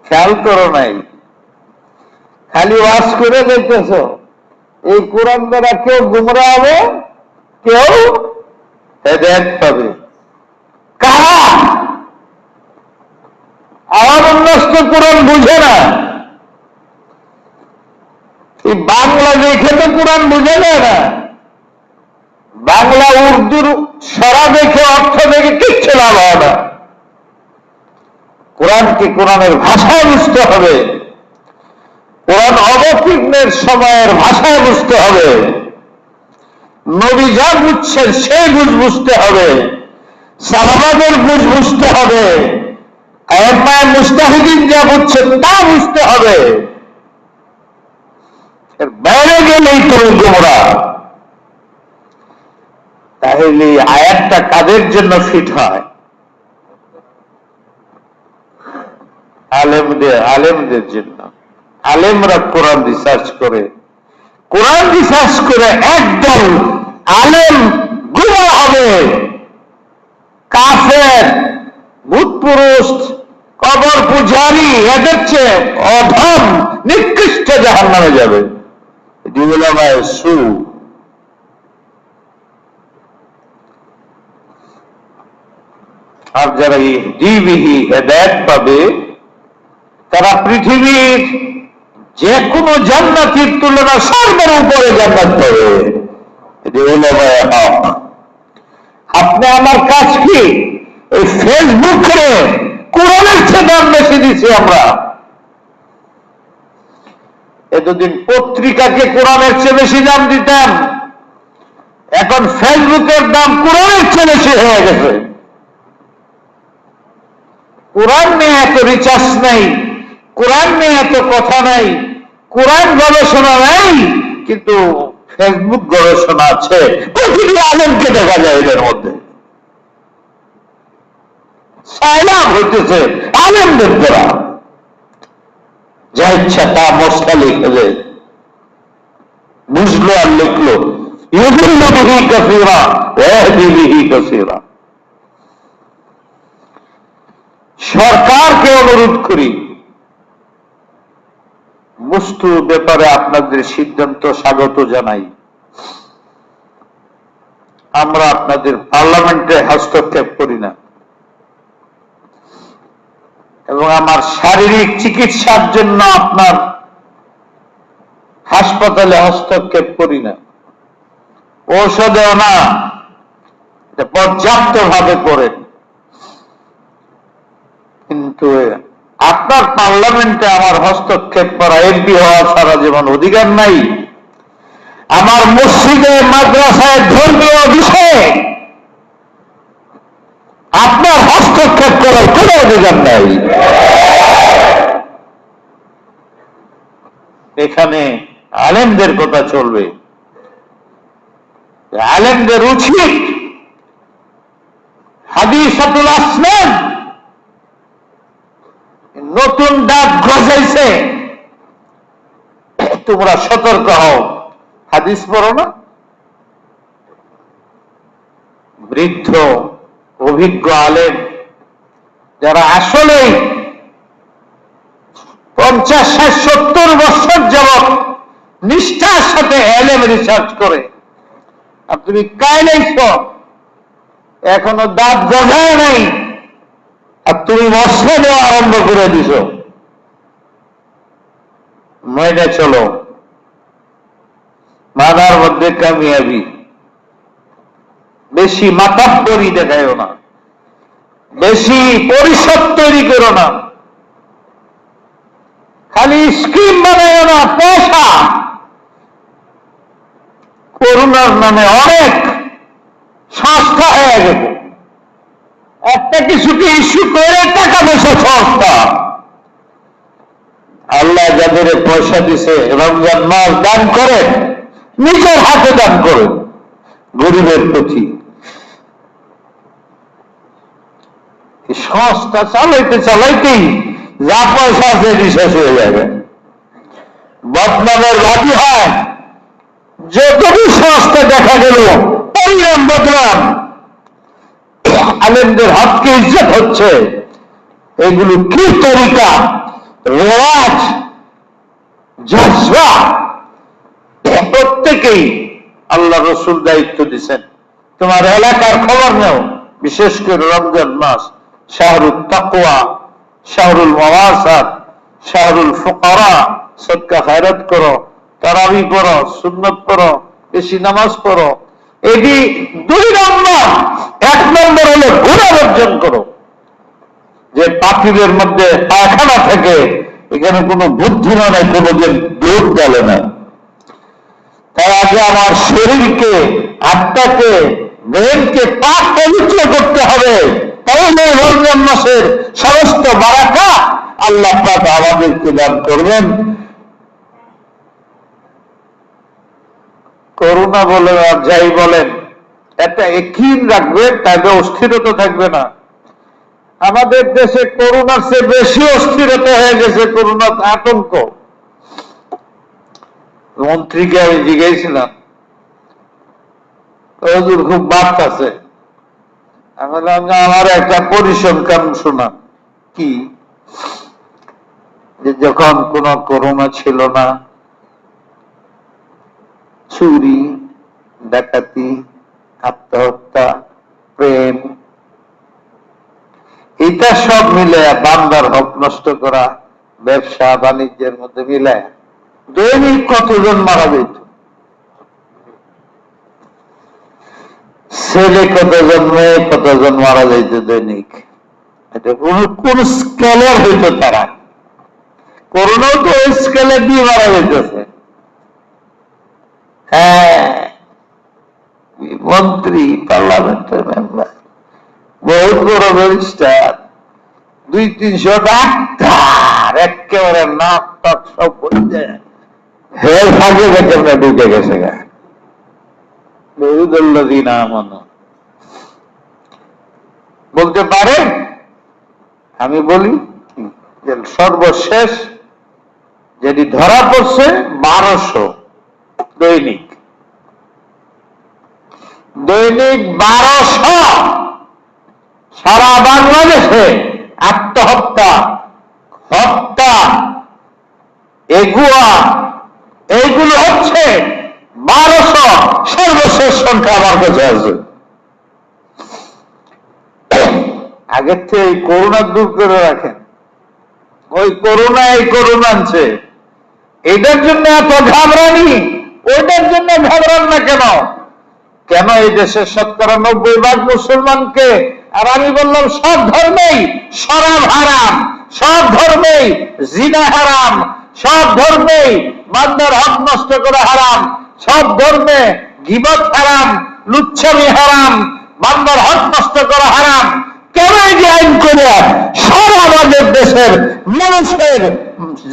খেয়াল করো নাই, খালি ওয়াজ করে দেখতেছ। এই কোরআন দ্বারা কেউ গুমরা হবে, কেউ হেদায়েত পাবে। কারা? আমার অন্যস্ত কোরআন বুঝে না, এই বাংলা দেখে তো কোরআন বুঝে যায় না। বাংলা উর্দুর সরা দেখে, অর্থ দেখে কিচ্ছু লাভ হয় না। কোরআনকে কোরআনের ভাষায় বুঝতে হবে, কোরআন অবতীর্ণের সময়ের ভাষায় বুঝতে হবে, নবী যা বুঝছেন সেই বুঝ বুঝতে হবে, সাহাবাদের বুঝ বুঝতে হবে, আইম্মায়ে মুজতাহিদিন যা বুঝছেন তা বুঝতে হবে। এর বাইরে গেলেই তুমি গোমরা। তাহলে আয়াতটা কাদের জন্য ফিট হয়? আলেমদের জন্য। আলেমরা কোরআন রিসার্চ করে, কোরআন রিসার্চ করে একদল আলেম গুমরা হবে, কাফের, ভূত পুরুষ, কবর পূজারী, এদের চেয়ে অধম নিকৃষ্ট জাহান্নামে যাবে। এটি উলামায়ে সু। আর যারা ইহদি বিহি, হেদায়েত পাবে, তারা পৃথিবীর যে কোনো জান্নাতের তুলনা সর্বের উপরে জান্নাত পাবে। এটি উলামায়ে হক। আপনি আমার কাজ কি? এই ফেসবুকে কোরআনের চেয়ে দাম বেশি দিচ্ছি আমরা। এতদিন পত্রিকাকে কোরআনের চেয়ে বেশি দাম দিতাম, এখন ফেসবুকের দাম কোরআনের চেয়ে বেশি হয়ে গেছে। কোরআন নিয়ে এত রিচার্জ নেই, কোরআন নিয়ে এত কথা নাই, কোরআন গবেষণা নাই, কিন্তু ফেসবুক গবেষণা আছে। প্রতিটি আলেমকে দেখা যায় এদের মধ্যে। সাইলাম হইতেছে আলেমদের দ্বারা, যা ইচ্ছা তা মশলা লিখে বুঝলো আর লিখলো। ইউযিল্লু বিহি কাসীরা ওয়া ইয়াহদি বিহি কাসীরা। সরকারকে অনুরোধ করি, বস্তুর ব্যাপারে আপনাদের সিদ্ধান্ত স্বাগত জানাই। আমরা আপনাদের পার্লামেন্টে হস্তক্ষেপ করি না, এবং আমার শারীরিক চিকিৎসার জন্য আপনার হাসপাতালে হস্তক্ষেপ করি না, ঔষধেও না। পর্যাপ্ত ভাবে করেন, কিন্তু আপনার পার্লামেন্টে আমার হস্তক্ষেপ করা, এমপি হওয়া ছাড়া যেমন অধিকার নাই, আমার মসজিদে মাদ্রাসায় ধর্মীয় বিষয়ে আপনার হস্তক্ষেপ করার কোন অধিকার নাই। এখানে আলেমদের কথা চলবে। আলেমদের উচিত হাদিসাতুল আসনান নতুন ডাক গজাইছে, তোমরা সতর্ক হও। হাদিস পড়ো না? বৃদ্ধ অভিজ্ঞ আলেম যারা আসলেই 50, 60, 70 বছর যাবৎ নিষ্ঠার সাথে এলেম রিসার্চ করে। আর তুমি কাইলাইছ, এখনো দাঁত গজায় নাই, আর তুমি মশলা দেওয়া আরম্ভ করে দিছ। মেনে চলো, মাথার মধ্যে কামিয়াবি। বেশি মাতাব্বরি দেখায়ও না, বেশি পরিষদ তৈরি করো না, খালি স্কিম বানায় না, পয়সা। করোনার নামে অনেক সংস্থা হয়ে গেছে, একটা কিছুকে ইস্যু করে টাকা পয়সা সংস্থা। আল্লাহ যাদের পয়সা দিছে রমজান মাস দান করে, নিজের হাতে দান করে গরিবের প্রতি। সংস্থা চালাইতে চালাইতেই যা পয়সা আছে শেষ হয়ে যাবে। বদনামের ঘাটি হয়, যতটুকু সংস্থা দেখা গেল পরিণাম বদনাম। আলেমদের হককে ইজ্জত হচ্ছে, এগুলো কি তরিকা, রেওয়াজ, জজবা। প্রত্যেকেই আল্লাহ রসুল দায়িত্ব দিচ্ছেন, তোমার এলাকার খবর নেও। বিশেষ করে রমজান মাস, শাহরুল তাকওয়া, শাহরুল মাওয়াসাত, শাহরুল ফুকারা। সদকা খায়রাত করো, তারাবি পড়ো, সুন্নত পড়ো, বেশি নামাজ পড়ো। এটি 2 নম্বর। 1 নম্বর হলো গুনাহ বর্জন করো। যে পাতিলের মধ্যে পায়খানা থেকে, এখানে কোনো বুদ্ধিমান নাই, কোনোদিন দুধ গেলে না। তাই আগে আমার শরীরকে, আত্মাকে, ব্রেনকে পাক পবিত্র করতে হবে। তাহলে রমজান মাসের সমস্ত বারাকা আল্লাহ পাক আমাদেরকে দান করবেন। করোনা বলে আর যাই বলেন, একটা একই রাখবে, তাহলে অস্থিরতা থাকবে না। আমাদের দেশে করোনার চেয়ে বেশি অস্থিরতা হয়ে গেছে, করোনার আতঙ্ক। মন্ত্রীকে আমি জিজ্ঞাসিলাম, হুজুর খুব বাত আছে। আমি বললাম যে আমার একটা পরিসংখ্যান শোনা। কি? যে যখন কোন করোনা ছিল না, চুরি, ডাকাতি, আত্মহত্যা, প্রেম, এটা সব মিলে, বান্দার হক নষ্ট করা, ব্যবসা বাণিজ্যের মধ্যে মিলে দৈনিক কতজন মারা যেত? ছেলে কতজন, মেয়ে কতজন মারা যেত দৈনিক? এটা কোন স্কেলে হইত? তারা করোনাও তো ওই স্কেলে দিয়ে মারা যেতেছে। হ্যাঁ, মন্ত্রী, পার্লামেন্টের মেম্বার, বহুত বড় ব্যারিস্টার, 200-300 ডাক্তার, একেবারে নাক টাক সব বলছে, হে ভাগে কেমনে ঢুকে গেছে গা। বহুদুল্লাযীনা আমানু বলতে পারে। আমি বলি যে সর্বশেষ যেটি ধরা পড়ছে 1200 দৈনিক। 1200 সারা বাংলাদেশে আত্মহত্যা, হত্যা, এগুয়া, এইগুলো হচ্ছে 1200 সর্বশেষ সংখ্যা আমার কাছে আছে। আগের থেকে এই করোনা দূর করে রাখেন। ওই করোনা এই করোনা আনছে, এটার জন্য এত ঘাবড়ানি, ওইটার জন্য ঘাবড়ান না কেন? কেন এই দেশের 90% মুসলমানকে, আর আমি বললাম সব ধর্মেই শরাব হারাম, সব ধর্মেই জিনা হারাম, সব ধর্মেই বান্দার হক নষ্ট করা হারাম, সব ধর্মে গীবত হারাম, লুচ্ছামি হারাম, বান্দার হক নষ্ট করা হারাম। কেন এই যে আইন করে সারা আমাদের দেশের মানুষের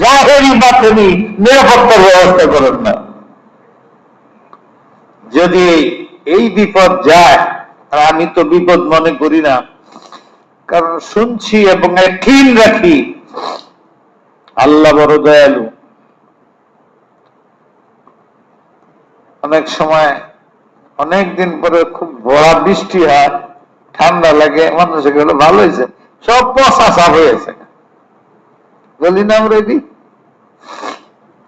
জাহেরি বাতেনি নিরাপত্তার ব্যবস্থা করেন না? যদি এই বিপদ যায়, আর আমি তো বিপদ মনে করি না, কারণ শুনছি এবং একদিন রাখি আল্লাহ বড় দয়ালু। অনেক সময় অনেকদিন পরে খুব ভরা বৃষ্টি হয়, ঠান্ডা লাগে, মানুষের গেলে ভালো হয়েছে, সব পচা সাফ হয়েছে। বলি না আমরা এটি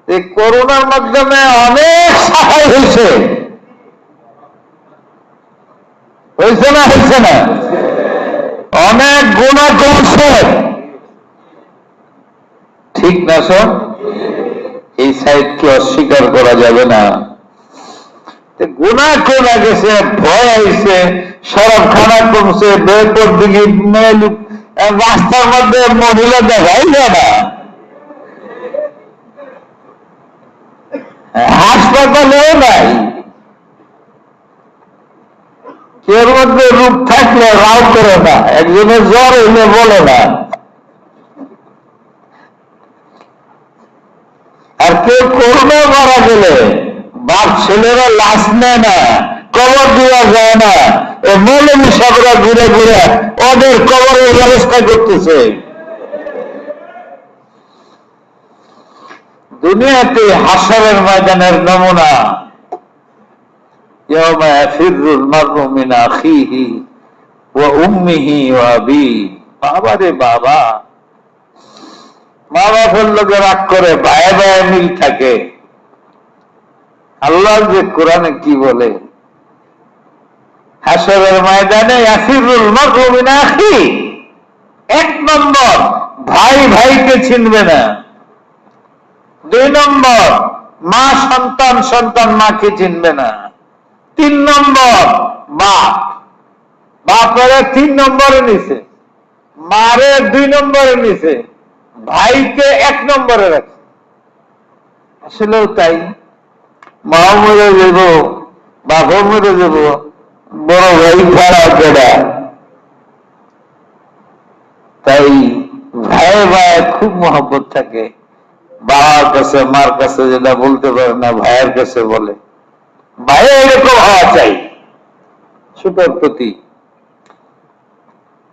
এই করোনার মাধ্যমে অনেক সাহায্য হয়েছে, হয়েছে না হয়েছে না? অনেক গুণা কমছে, ঠিক না সব? এই সাইডকে অস্বীকার করা যাবে না। গুণা কমে গেছে, ভয় আইছে, সড়ক খানা কমছে, বেপর দিকে রাস্তার মধ্যে মহিলা দেখাই যায় না, হাসপাতালেও নাই। কেউ মধ্যে রূপ থাকলে রাও করে না, একজনের জ্বর হইলে বলে না, আর কেউ করোনা মারা গেলে বাপ ছেলেরা লাশ নেয় না, কবর দেওয়া যায় না, মৌলভী সাহেবরা ঘুরে ঘুরে ওদের কবরের ব্যবস্থা করতেছে। দুনিয়াতে হাসরের ময়দানের নমুনা, ইয়াউমা ইয়াফিরুল মারউ মিন আখিহি ওয়া উম্মিহি ওয়া আবিহি। বাবা রে বাবা, মা বাপের লোকে রাগ করে, ভাই ভাই মিল থাকে। আল্লাহ যে কোরআনে কি বলে, হাসরের ময়দানে ইয়াফিরুল মারউ মিন আখিহি, এক নম্বর ভাই ভাইকে চিনবে না, দুই নম্বর মা সন্তান, সন্তান মাকে চিনবে না, তিন নম্বর বাপ, বাপের 3 নম্বরে নিছে, মারে 2 নম্বরে নিছে, ভাইকে 1 নম্বরে রাখছে। আসলেও তাই, মা মরে যাব, বাপও মরে যাব, বড় ভাই ছাড়া কেডা? তাই ভাই ভাই খুব মহব্বত থাকে। বাবার কাছে মার কাছে যেটা বলতে পারে না, ভাইয়ের কাছে বলে। ভাই এরকম হওয়া চাই ছোটর প্রতি।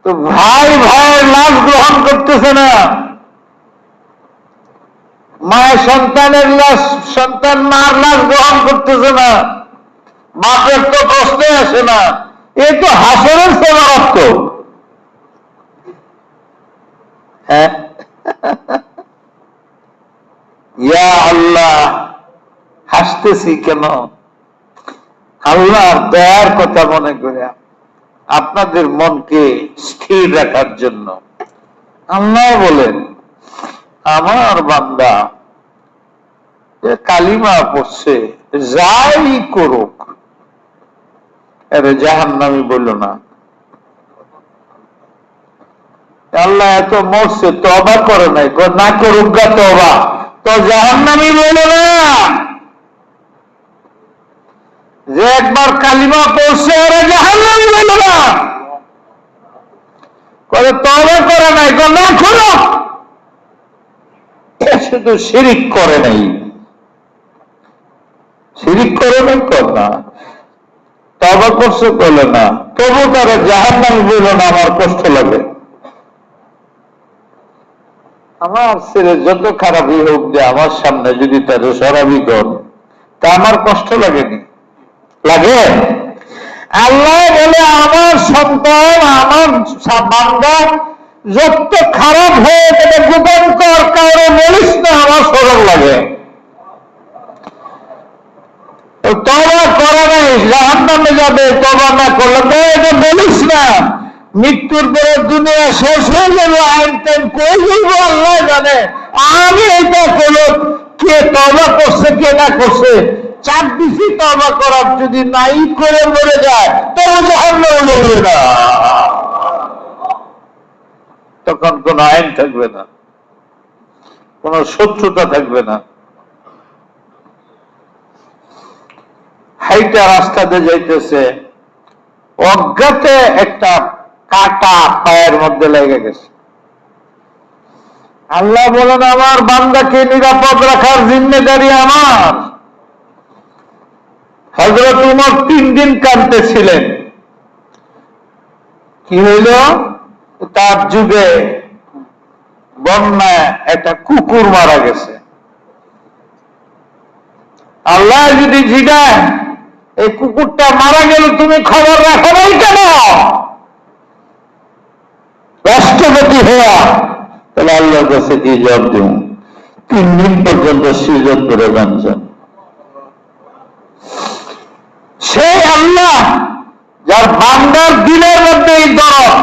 তো ভাই ভাইয়ের লাশ গ্রহণ করতেছে না, মায়ের সন্তানের লাশ, সন্তান মার লাশ গ্রহণ করতেছে না, বাপের তো কষ্টে আসে না। এ তো হাসরের সেবারত্ব। হ্যাঁ, ইয়া আল্লাহ, হাসতেছি কেন? আল্লাহর দয়ার কথা মনে করে, আপনাদের মনকে স্থির রাখার জন্য। আল্লাহ বলেন, আমার বান্দা কালিমা পড়ছে, যাই করুক, আরে জাহান্নামী বলল না। আল্লাহ এত মরছে, তওবা করে নাই, না করুক গা তওবা, তো জাহান্নামী বলল না। যে একবার কালিমা পড়ছে, আরে জাহান্নামী বলল না, করে তওবা করে নাই, না করুক। শুধু শিরিক করে নাই, শিরিক করে নাই, কর না, তওবা করছে করলে না, তবু তারা জাহান্নামী বলল না। আমার কষ্ট লাগে। আমার ছেলে যত খারাপই হোক, যে আমার সামনে যদি তার সরাবি কর, তা আমার কষ্ট লাগেনি? লাগে? আল্লাহ বলে, আমার সন্তান, আমার বান্দা যত খারাপ হয়ে গেলে গোপন কর, কারো বলিস না, আমার সরল লাগে। তওবা করে নাই, জাহান্নামে যাবে, তওবা না করলে এটা বলিস না। মৃত্যুর পরে দুনিয়া শেষ হয়ে যাবে, আইন টাইম কই যাবো আল্লাহ জানে। আমি এটা করলো, কে তওবা করছে কে না করছে, চাপ দিছি তওবা করার, যদি নাই করে মরে যায় তবে জাহান্নামে যাবে না। তখন কোন আইন থাকবে না, কোন শত্রুতা থাকবে না। হাইটা রাস্তাতে যাইতেছে, অজ্ঞাতে একটা কাটা পায়ের মধ্যে লেগে গেছে। আল্লাহ বলেন, আমার বান্দাকে নিরাপদ রাখার জিম্মেদারি আমার। হযরত উমর 3 দিন কাঁদতেছিলেন। কি হইল? তার যুগে বন্যায় একটা কুকুর মারা গেছে। আল্লাহ যদি জিগায়, এই কুকুরটা মারা গেল, তুমি খবর রাখো নাই কেন? রাষ্ট্রপতি হওয়া, তাহলে আল্লাহর কাছে কি জবাব দেব? 3 দিন পর্যন্ত সিজদ করে কাঁদছেন। সেই আল্লাহ যার বান্দার দিলের মধ্যে এই দরদ,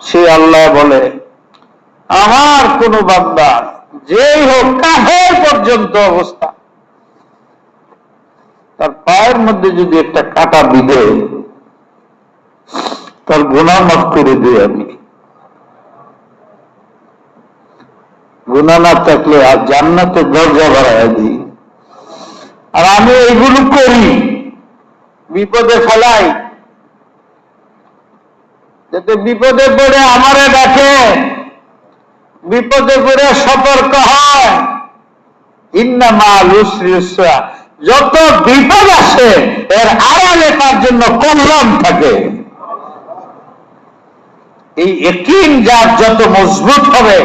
সেই আল্লাহ বলে আমার কোন বান্দা যেই হোক কাফের পর্যন্ত অবস্থা, তার পায়ের মধ্যে যদি একটা কাঁটা বিঁধে তার গুনাহ মাফ করে দিই আমি। গুনাহ না থাকলে আর জান্নাতের দরজা বাড়াইয়া দিই। আর আমি এইগুলো করি, বিপদে ফেলাই, যাতে বিপদে পড়ে আমারে ডাকে, বিপদে পড়ে সতর্ক হয়। ইন্না মা'আল উসরি ইউসরা, যত বিপদ আসে এর আড়ালে তার জন্য কল্যাণ থাকে। এই ইয়াকিন যার যত মজবুত হবে,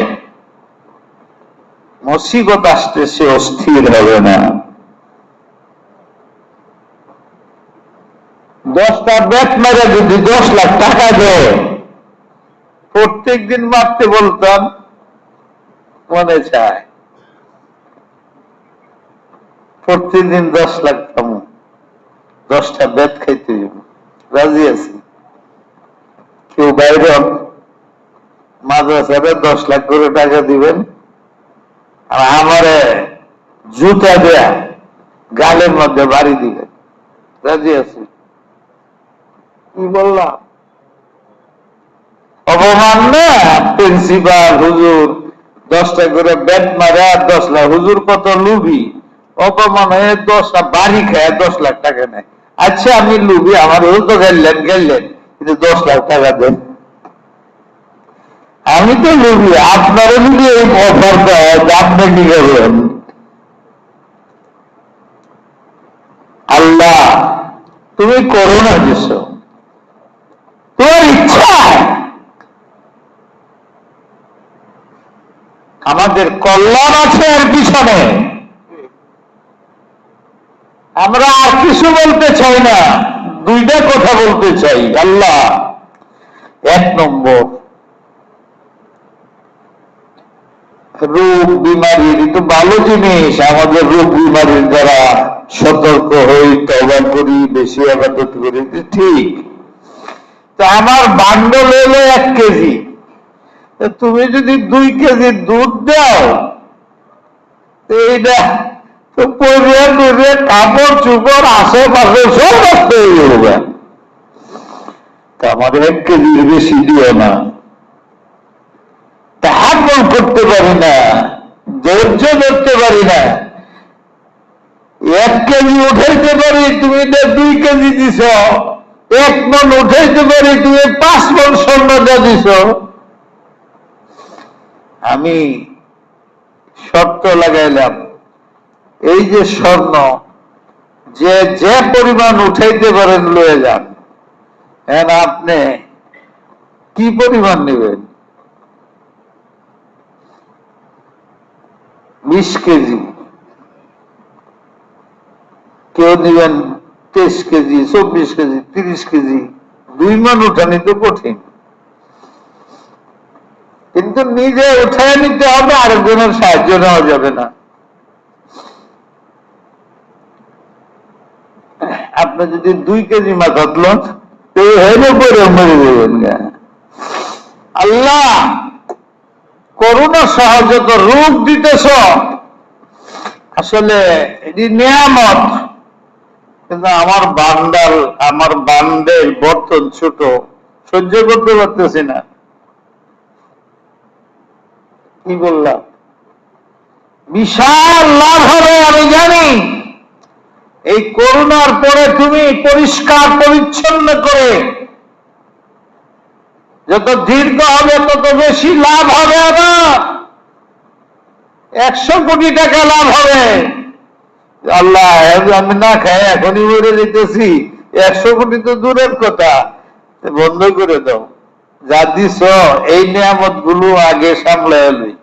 মুসিবত আসতে সে অস্থির হবে না। 10টা ব্যাট মেরে যদি 10 লাখ টাকা দেয়, প্রত্যেক দিন মারতে বলতাম, মনে চায় প্রতিদিন 10 লাখ পাবো, 10টা ব্যাট খাইতে রাজি আছি। কেউ বাইরে মাদ্রাসারে 10 লাখ করে টাকা দিবেন, আর আমারে জুতা দেয়া গালের মধ্যে বাড়ি দিবেন, রাজি আছি। কি বললাম? অপমান না? প্রিন্সিপাল হুজুর 10টা করে ব্যাট মারে আর 10 লাখ, হুজুর কত লুবি, অপমান হয়ে 10টা বাড়ি খায় 10 লাখ টাকা নেয়। আচ্ছা আমি লুবি, আমার তো গেলেন কিন্তু 10 লাখ টাকা দেন। আমি তো লুবি, আপনারও যদি এই অফারটা আপনি কি করবেন? আল্লাহ তুমি করো না কিছু, তোমার ইচ্ছা আমাদের কল্যাণ আছে এর পিছনে। আমরা আর কিছু বলতে চাই না, 2টা কথা বলতে চাই। আল্লাহ 1 নম্বর, রোগ বিমারির তো ভালো জিনিস, আমাদের রোগ বিমারির দ্বারা সতর্ক হই, তওবা করি, বেশি ইবাদত করি, ঠিক। তা আমার বান্ডল হলো 1 কেজি, তুমি যদি 2 কেজি দুধ দাও, এইটা তো পরিয়ে দেবে, কাপড় চুপড় আশেপাশে সব নষ্ট হয়ে যাবে। তা আমার 1 কেজির বেশি দিও না। তাহাম্মুল করতে পারি না, ধৈর্য ধরতে পারি না। 1 কেজি উঠাইতে পারি, তুমি 2 কেজি দিছ। 1 মণ উঠাইতে পারি, তুমি 5 মণ স্বর্ণটা দিছ। আমি শর্ত লাগাইলাম, এই যে স্বর্ণ যে পরিমাণ উঠাইতে পারেন লয়ে যান। আপনি কি পরিমাণ নেবেন? 20 কেজি, কেউ দিবেন 23 কেজি, 24 কেজি, 30 কেজি। 2 মণ উঠানি তো কঠিন, কিন্তু নিজে উঠায় নিতে হবে, আরেকজনের সাহায্য নেওয়া যাবে না। আপনি যদি 2 কেজি মাথাত লন, তো হেলে পরে মরে যাবেন। আল্লাহ করুণা সহ যত রূপ দিতেছ, আসলে এটি নিয়ামত, কিন্তু আমার বান্দের বর্তন ছোট, সহ্য করতে পারতেছি না। কি বললাম? বিশাল লাভ হবে আমি জানি। এই করোনার পরে তুমি পরিষ্কার পরিচ্ছন্ন করে যত দীর্ঘ হবে তত বেশি লাভ হবে। আবার 100 কোটি টাকা লাভ হবে। আল্লাহ আমি না খাই এখনই মরে যেতেছি, 100 কোটি তো দূরের কথা, বন্ধ করে দাও। যা দিছ এই নিয়ামত গুলো আগে সামলে এলি।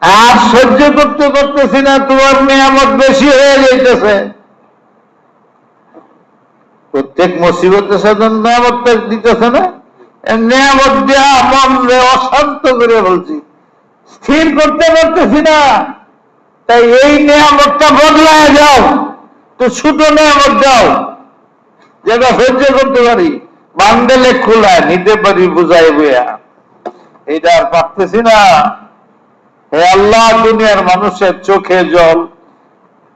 আর সহ্য করতে পারতেছি না, তোমার নিয়ামত বেশি হয়ে যাইতেছে। প্রত্যেক মুসিবতের সাথে নিয়ামত দিতেছে না, নিয়ামত দেয়া মনরে অশান্ত করে বলছি, স্থির করতে পারতেছি না। তাই এই নিয়ামতটা বদলায় যাও, তো ছোট নিয়ামত দাও যেটা সহ্য করতে পারি, বান্ডেলে খোলায় নিতে পারি বুঝাই বইয়া। এটা আর পারতেছি না। হে আল্লাহ, দুনিয়ার মানুষের চোখে জল,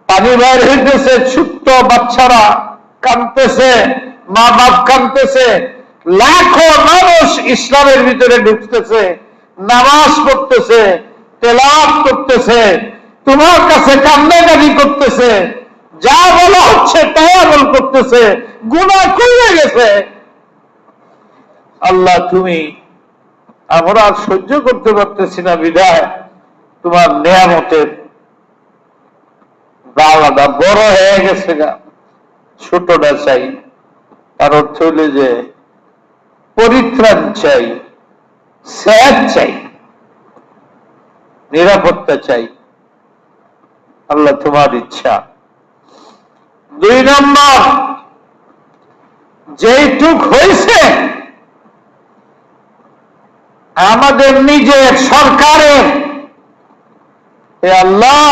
পানি বাইর হইতেছে, ছোট্ট বাচ্চারা কাঁদতেছে, মা বাপ কাঁদতেছে, লাখো মানুষ ইসলামের ভিতরে ঢুকতেছে, নামাজ পড়তেছে, তেলাওয়াত করতেছে, তোমার কাছে কান্নাকাটি করতেছে, যা বলা হচ্ছে তাই আমল করতেছে, গুনাহ করে গেছে। আল্লাহ তুমি, আমরা আর সহ্য করতে পারতেছি না বিধায় তোমার নেয়ামতের দাওয়াটা বড় হয়ে গেছে গা, ছোটটা চাই। তার অর্থ হইলে যে পরিত্রাণ চাই, স্যাদ চাই, নিরাপত্তা চাই। আল্লাহ তোমার ইচ্ছা। 2 নম্বর, যেইটুক হয়েছে আমাদের নিজের সরকারের, হে আল্লাহ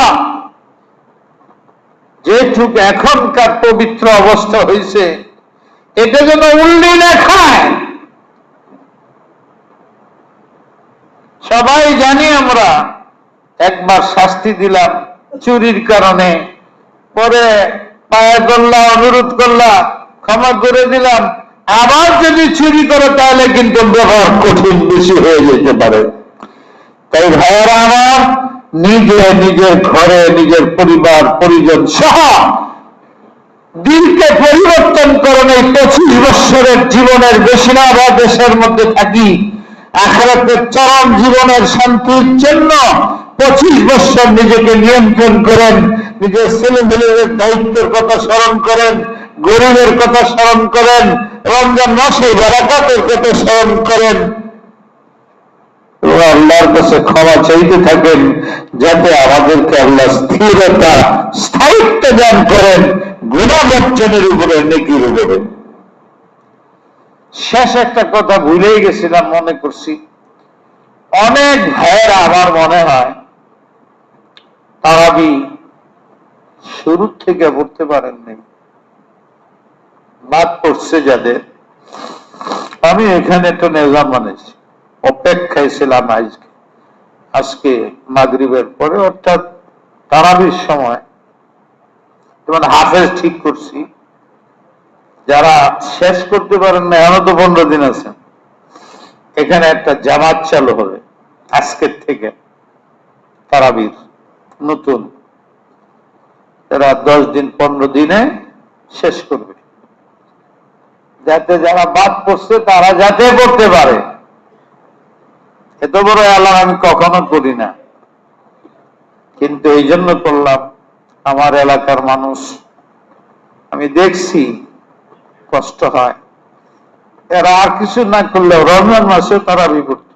যেটুক এখনকার পবিত্র অবস্থা হয়েছে এটা যেন উল্লি না খায়। সবাই জানি আমরা একবার শাস্তি দিলাম চুরির কারণে, পরে পায়ে ধরলাম, অনুরোধ করলাম, ক্ষমা করে দিলাম, আবার যদি চুরি করে তাহলে কিন্তু ব্যবহার কঠিন বেশি হয়ে যেতে পারে। তাই ভাইয়েরা আমার, নিজের ঘরে নিজের পরিবার পরিজন সহ দিনকে পরিবর্তন করেন। এই 25 বছরের জীবনের বেশিরভাগ দেশের মধ্যে থাকি, আখিরাতের চরম জীবনের শান্তির জন্য 25 বছর নিজেকে নিয়ন্ত্রণ করেন। নিজের ছেলেমেয়েদের দায়িত্বের কথা স্মরণ করেন, গরিবের কথা স্মরণ করেন, রমজান মাসে বারাকাতের কথা স্মরণ করেন, আল্লাহর কাছে ক্ষমা চাইতে থাকেন যাতে আমাদেরকে আল্লাহ স্থিরতা, স্থায়িত্ব দান করেন, গুনাহ বর্জনের উপরে, নেকির উপরে। শেষ একটা কথা ভুলেই গেছিলাম, মনে করছি অনেক ভাইয়েরা আমার মনে হয় তারাবি শুরু থেকে পড়তে পারেননি, বাদ পড়ছে যাদের। আমি এখানে একটা নিজাম বানিয়েছি, অপেক্ষায় ছিলাম আজকে মাগরিবের পরে, অর্থাৎ তারাবির সময় যেমন হাফেজ ঠিক করছি, যারা শেষ করতে পারেন না এমন তো 15 দিন আছে, এখানে একটা জামাত চালু হবে আজকের থেকে, তারাবির নতুন, এরা 10 দিন 15 দিনে শেষ করবে, যাতে যারা বাদ পড়ছে তারা যাতে পড়তে পারে। এত বড় এলাকা আমি কখনো করি না, কিন্তু এই জন্য করলাম, আমার এলাকার মানুষ আমি দেখছি কষ্ট হয়, এরা আর কিছু না করলেও রমজান মাসে তারাবি পড়ত,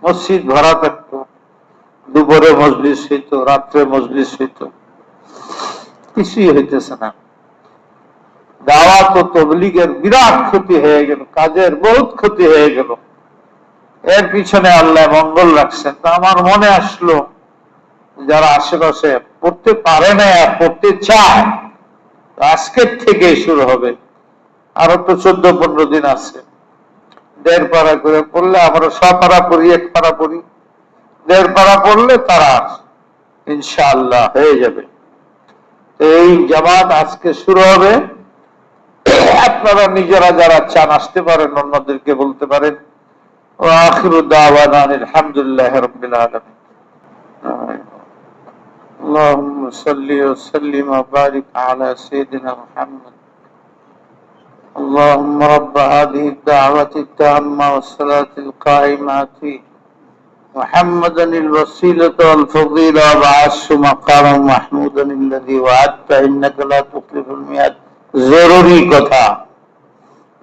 মসজিদ ভরা থাকত, দুপুরে মজলিস হইত, রাত্রে মজলিস হইত, কিছুই হইতেছে না। দাওয়াত ও তাবলীগের বিরাট ক্ষতি হয়ে গেল, কাজের বহুত ক্ষতি হয়ে গেল। এর পিছনে আল্লাহ মঙ্গল রাখছেন। তা আমার মনে আসলো, যারা আশেপাশে পড়তে পারে না আর পড়তে চায়, আজকের থেকে শুরু হবে, আরো তো 14-15 দিন আছে, 1.5 পারা করে পড়লে, আমরা 100 পারা পড়ি, 1 পারা পড়ি, 1.5 পারা পড়লে তারা ইনশাআল্লাহ হয়ে যাবে। এই জামাত আজকে শুরু হবে, আপনারা নিজেরা যারা চান আসতে পারেন, অন্যদেরকে বলতে পারেন। وآخر دعوانا الحمد لله رب العالمين. اللهم صل وسلم وبارك على سيدنا محمد. اللهم رب هذه الدعوة التامة والصلاة القائمة محمدا الوسيلة والفضيلة وبعث مقاما محمودا الذي وعدت إنك لا تخلف الميعاد. জরুরি কথা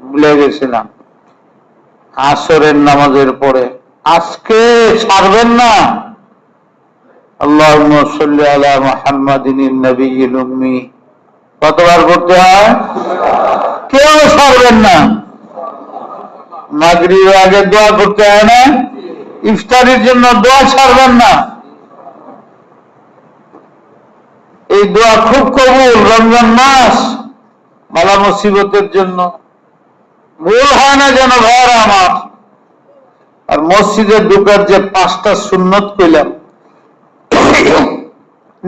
ভুলে গেছিলাম, আসরের নামাজের পরে আজকে ছাড়বেন না। আল্লাহুম্মা সাল্লি আলা মুহাম্মাদিন নবিয়্যিল উম্মি, কতবার পড়তে হয়? কেউ ছাড়বেন না। মাগরিবের আগে দোয়া করতে হয় না? ইফতারের জন্য দোয়া ছাড়বেন না। এই দোয়া খুব কবুল। রমজান মাস বালা মুসিবতের জন্য ভুল হয় না যেন ভাইরা আমার। আর মসজিদে ঢুকার যে 5টা সুন্নত কইলাম,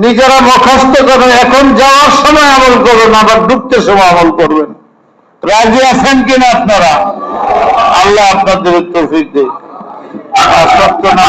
নিজেরা মুখস্থ করেন, এখন যাওয়ার সময় আমল করবেন, আবার ঢুকতে সময় আমল করবেন। রাজি আছেন কিনা আপনারা? আল্লাহ আপনাদের তৌফিক দেয়। সত্য না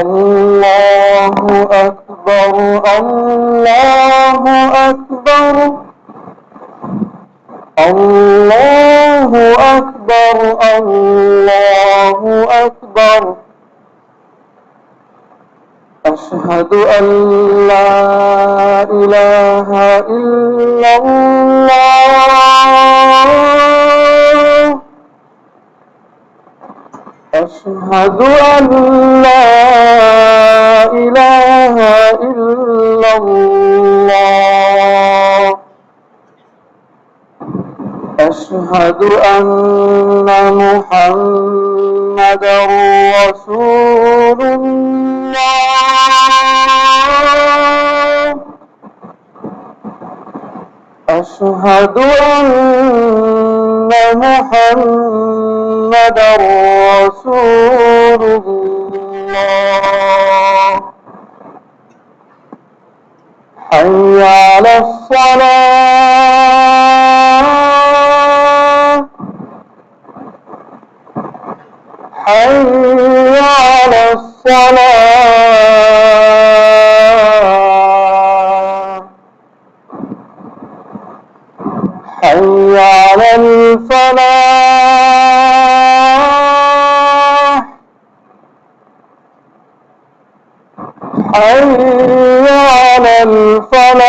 الله أكبر الله أكبر الله أكبر الله أكبر أشهد أن لا إله إلا الله أشهد أن لا إله إلا الله أشهد أن محمدا رسول الله أشهد أن محمدا رسول الله حي على الصلاة حي على الصلاة حي على الفلاح حي على الفلاح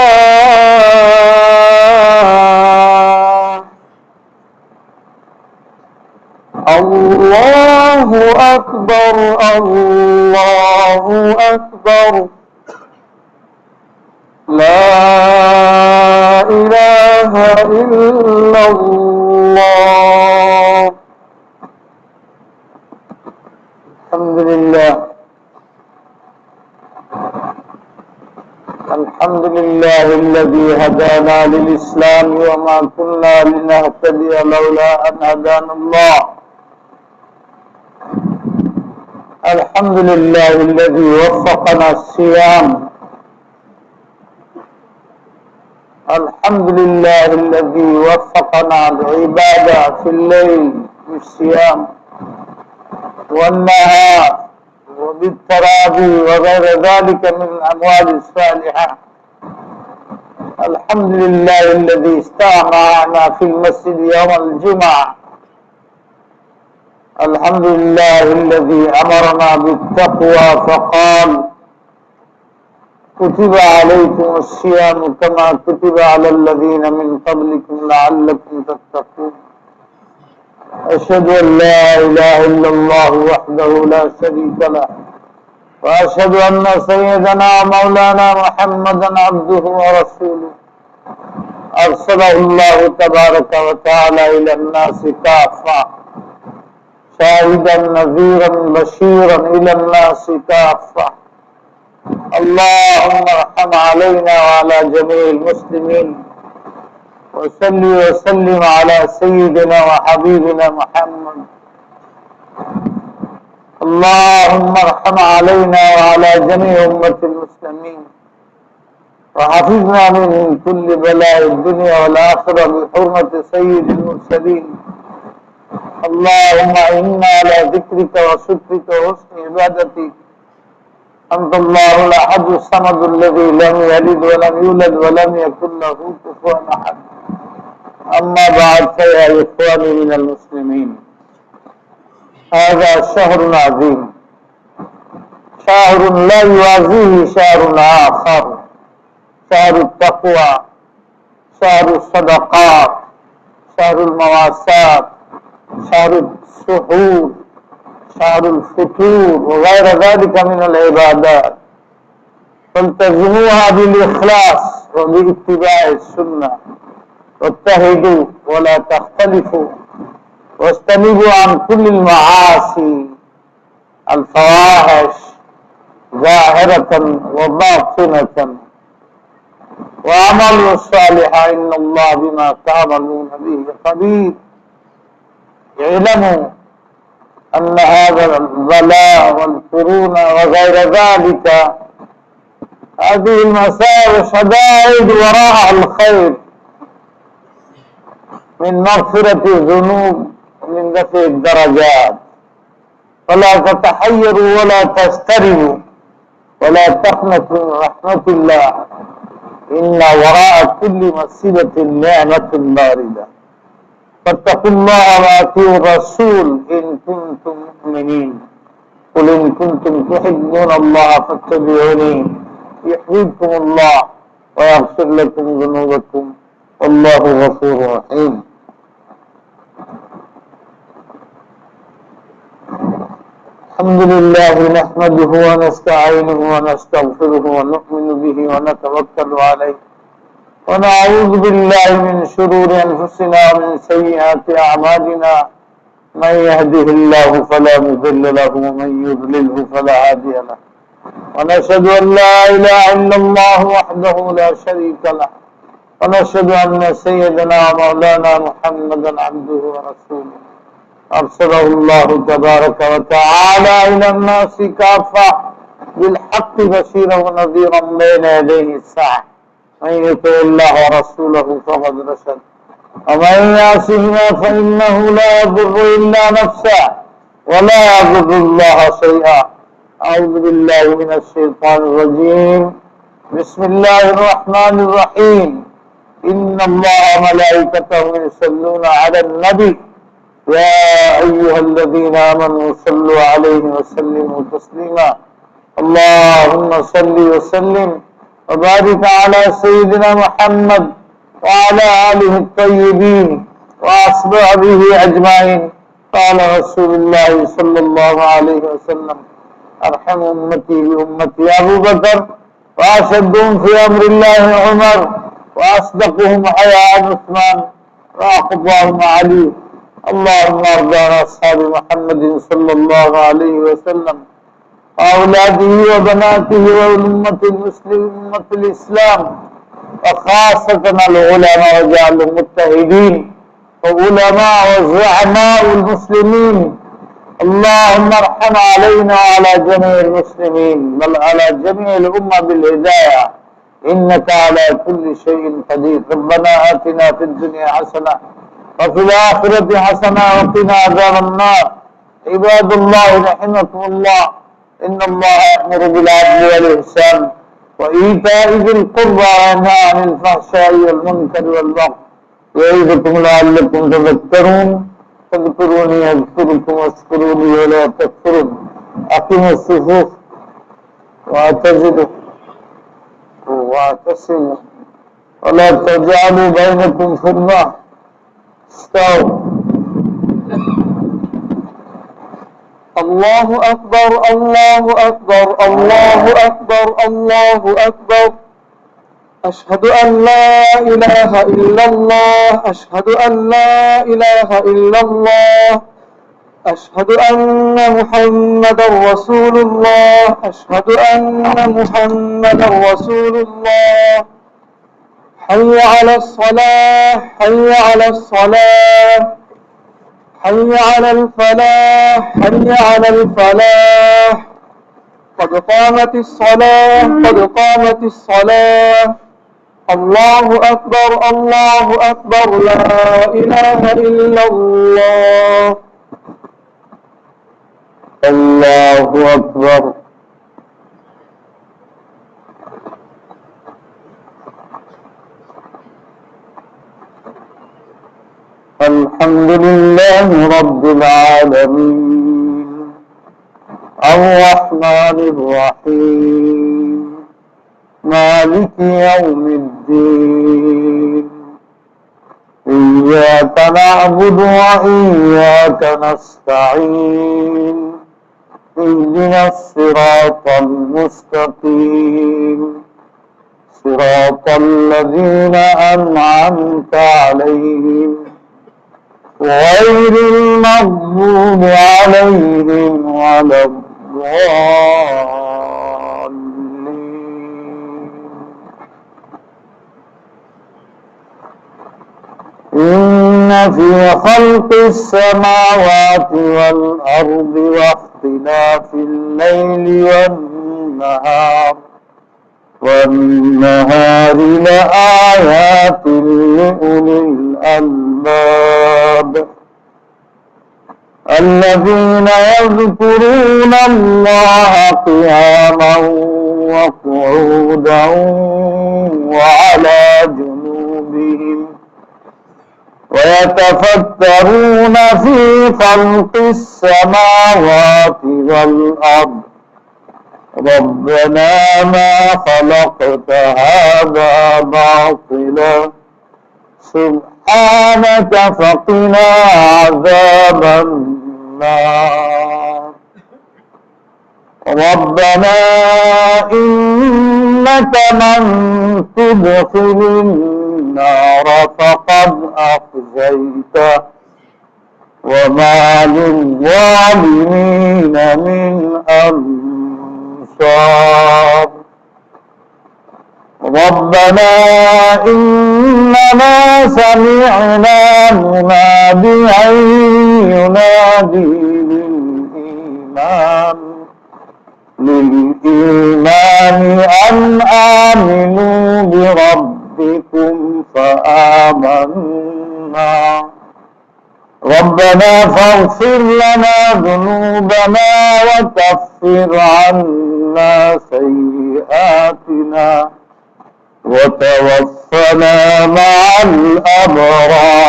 الله أكبر الله أكبر لا إله إلا الله الحمد لله الحمد لله الذي هدانا للإسلام وما كنا لنهتدي لولا أن هدانا الله الحمد لله الذي وفقنا الصيام الحمد لله الذي وفقنا العبادة في الليل بالصيام والنهار وبالتراويح وغير ذلك من الأموال الصالحة الحمد لله الذي استجمعنا في المسجد يوم الجمعة الحمد لله الذي أمرنا بالتقوى فقال كتب عليكم الصيام كما كتب على الذين من قبلكم لعلكم تتقون أشهد أن لا إله إلا الله وحده لا شريك له وأشهد أن سيدنا مولانا محمدا عبده ورسوله أرسله الله تبارك وتعالى إلى الناس كافة شاهدا نذيرا بشيرا إلى الناس كافة اللهم ارحم علينا وعلى جميع المسلمين وصل وسلم على سيدنا وحبيبنا محمد. اللهم ارحم علينا وعلى جميع أمة المسلمين وحفظنا من كل بلاء الدنيا والآخرة بحرمة سيد المرسلين. اللهم إنا على ذكرك وشكرك وحسن عبادتك. أنت الله الأحد الصمد الذي لم يلد ولم يولد ولم يكن له كفوا أحد. أما بعد فيا إخواني من المسلمين، هذا شهر عظيم، شهر لا يوازيه شهر آخر، شهر التقوى، شهر الصدقات، شهر المواساة، شهر السحور، شهر الفطور وغير ذلك من العبادات. فالتزموها بالإخلاص وباتباع السنة، واتحدوا ولا تختلفوا، واجتنبوا عن كل المعاصي الفواحش ظاهرة وباطنة، وعملوا الصالحا إن الله بما تعملون به خبير. اعلموا أن هذا البلاء والقرون وغير ذلك، هذه المسائل شدائد وراءها الخير من مغفرة الذنوب ومن رفع الدرجات. فلا تتحيروا ولا تستربوا ولا تقنطوا من رحمة الله، إن وراء كل مصيبة نعمة باردة. فاتقوا الله وأطيعوا الرسول إن كنتم مؤمنين. قل إن كنتم تحبون الله فاتبعوني يحببكم الله ويغفر لكم ذنوبكم والله غفور رحيم. الحمد لله نحمده ونستعينه ونستغفره ونؤمن به ونتوكل عليه، ونعوذ بالله من شرور أنفسنا ومن سيئات أعمالنا. من يهده الله فلا مضل له ومن يضلله فلا هادي له. ونشهد أن لا إله إلا الله وحده لا شريك له، ونشهد أن سيدنا ومولانا محمدا عبده ورسوله أرسله الله تبارك وتعالى إلى الناس كافة بالحق بشيرا ونذيرا بين يديه الساعة. من يطع الله ورسوله فقد رشد، ومن يعصهما فإنه لا يضر إلا نفسه ولا يضر الله شيئا. أعوذ بالله من الشيطان الرجيم. بسم الله الرحمن الرحيم. إن الله وملائكته يصلون على النبي يا أيها الذين آمنوا صلوا عليه وسلموا تسليما. اللهم صل وسلم وبارك على سيدنا محمد وعلى آله الطيبين وأصحابه أجمعين. قال رسول الله صلى الله عليه وسلم: أرحم أمتي بأمتي أبو بكر، وأشدهم في أمر الله عمر، وأصدقهم حياء عثمان، وأقضاهم علي. اللهم ارض عن أصحاب محمد صلى الله عليه وسلم وأولاده وبناته والأمة المسلمين أمة الإسلام، وخاصة العلماء وجعلهم متحدين وعلماء وزعماء المسلمين. اللهم ارحم علينا وعلى جميع المسلمين بل على جميع الأمة بالهداية، إنك على كل شيء قدير. ربنا آتنا في الدنيا حسنة وفي الآخرة حسنة وقنا عذاب النار. عباد الله رحمكم الله، إن الله يأمر بالعدل والإحسان وإيتاء ذي القربى وينهى عن الفحشاء والمنكر والبغي يعظكم لعلكم تذكرون. فاذكروني أذكركم واشكروا لي ولا تكفرون. أقيموا الصفوف واعتزلوا واعتصموا ولا تجعلوا بينكم فرقة. استووا. الله أكبر الله أكبر الله أكبر الله أكبر. أشهد أن لا إله إلا الله أشهد أن لا إله إلا الله أشهد أن محمدا رسول الله أشهد أن محمدا رسول الله. حي على الصلاة حي على الصلاة حي على الفلاح حي على الفلاح قد قامت الصلاة قد قامت الصلاة الله أكبر الله أكبر لا إله إلا الله الله أكبر الحمد لله رب العالمين الرحمن الرحيم مالك يوم الدين إياك نعبد وإياك نستعين اهدنا الصراط المستقيم صراط الذين أنعمت عليهم غير المغضوب عليهم ولا الضالين إن في خلق السماوات والأرض واختلاف الليل والنهار لآيات لأولي الألباب الذين يذكرون الله قياما وقعودا وعلى جنوبهم ويتفكرون في خلق السماوات والأرض ربنا ما خلقت هذا باطلا سبحانك فقنا عذاب النار ربنا إنك من تدخل النار فقد أخزيته وما للظالمين من أنصار ربنا إننا سمعنا مناديا ينادي للإيمان أن آمنوا بربكم فآمنا ربنا فاغفر لنا ذنوبنا وكفر عنا سيئاتنا وتوفنا مع الأبرار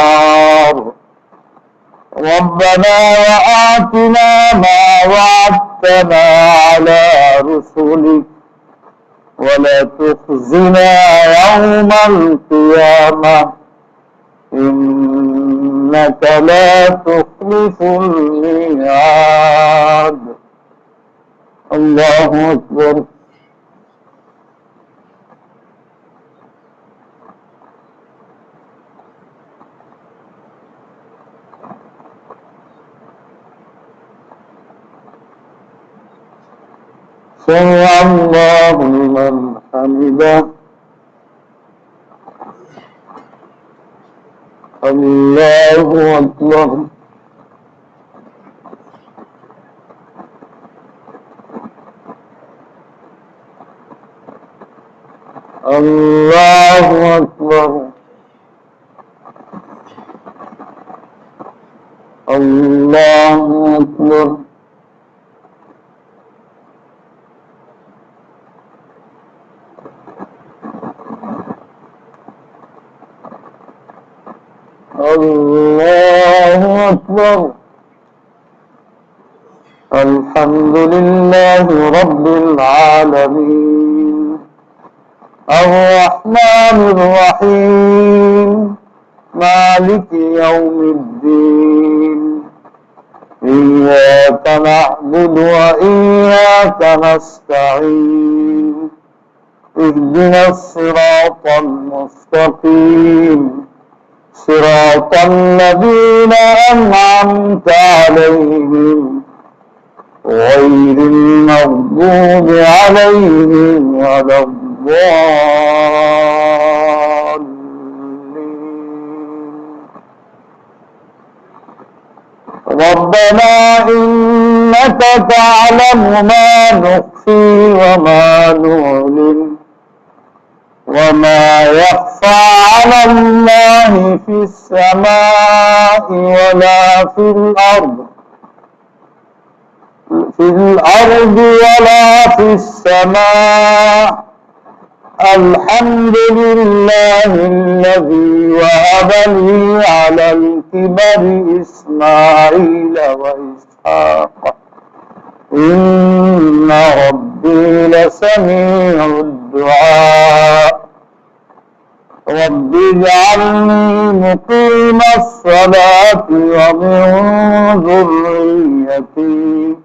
ربنا وآتنا ما وعدتنا على رسلك ولا تخزنا يوم القيامة إنك لا تخلف الميعاد الله أكبر سمع الله لمن حمده الله أكبر الله أكبر الله أكبر الله أكبر الحمد لله رب العالمين الرحمن الرحيم مالك يوم الدين إياك نعبد وإياك نستعين اهدنا الصراط المستقيم صراط الذين أنعمت عليهم غير المغضوب عليهم ولا الضالين ربنا إنك تعلم ما نخفي وما نعلن وما يخفى على الله في السماء ولا في الأرض ولا في السماء الحمد لله الذي وهب لي على الكبر إسماعيل وإسحاق إن ربي لسميع الدعاء رب اجعلني مقيم الصلاة ومن ذريتي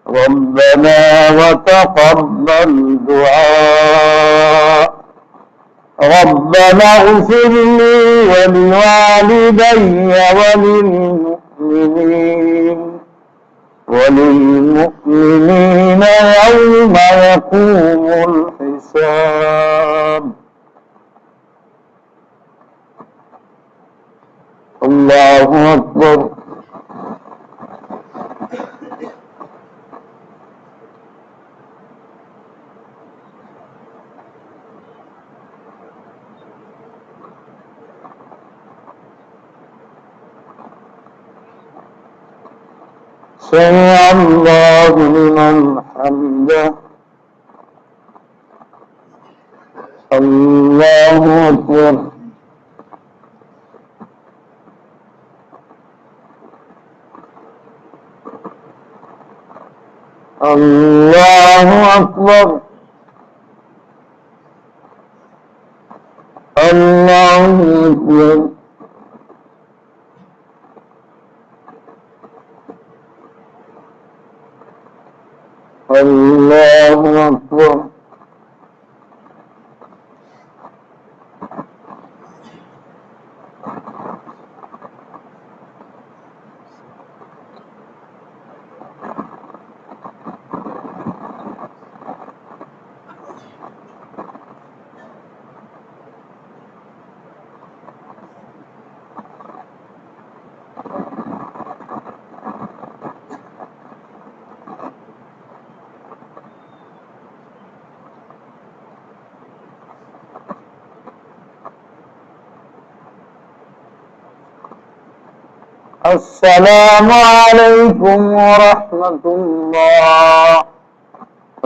ربنا وتقبل دعاء ربنا اغفر لي ولوالدي وللمؤمنين يوم يقوم الحساب. الله أكبر. سمع الله لمن حمده. الله أكبر. الله أكبر. الله أكبر. الله أكبر. السلام عليكم ورحمة الله.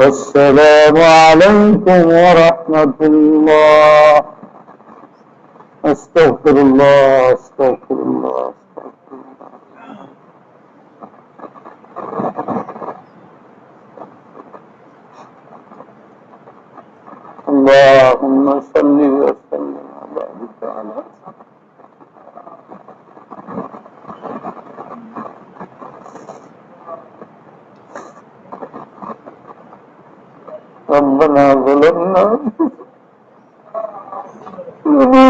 السلام عليكم ورحمة الله. أستغفر الله أستغفر الله أستغفر الله. اللهم صل وسلم وبارك على ربنا ظلمنا ربنا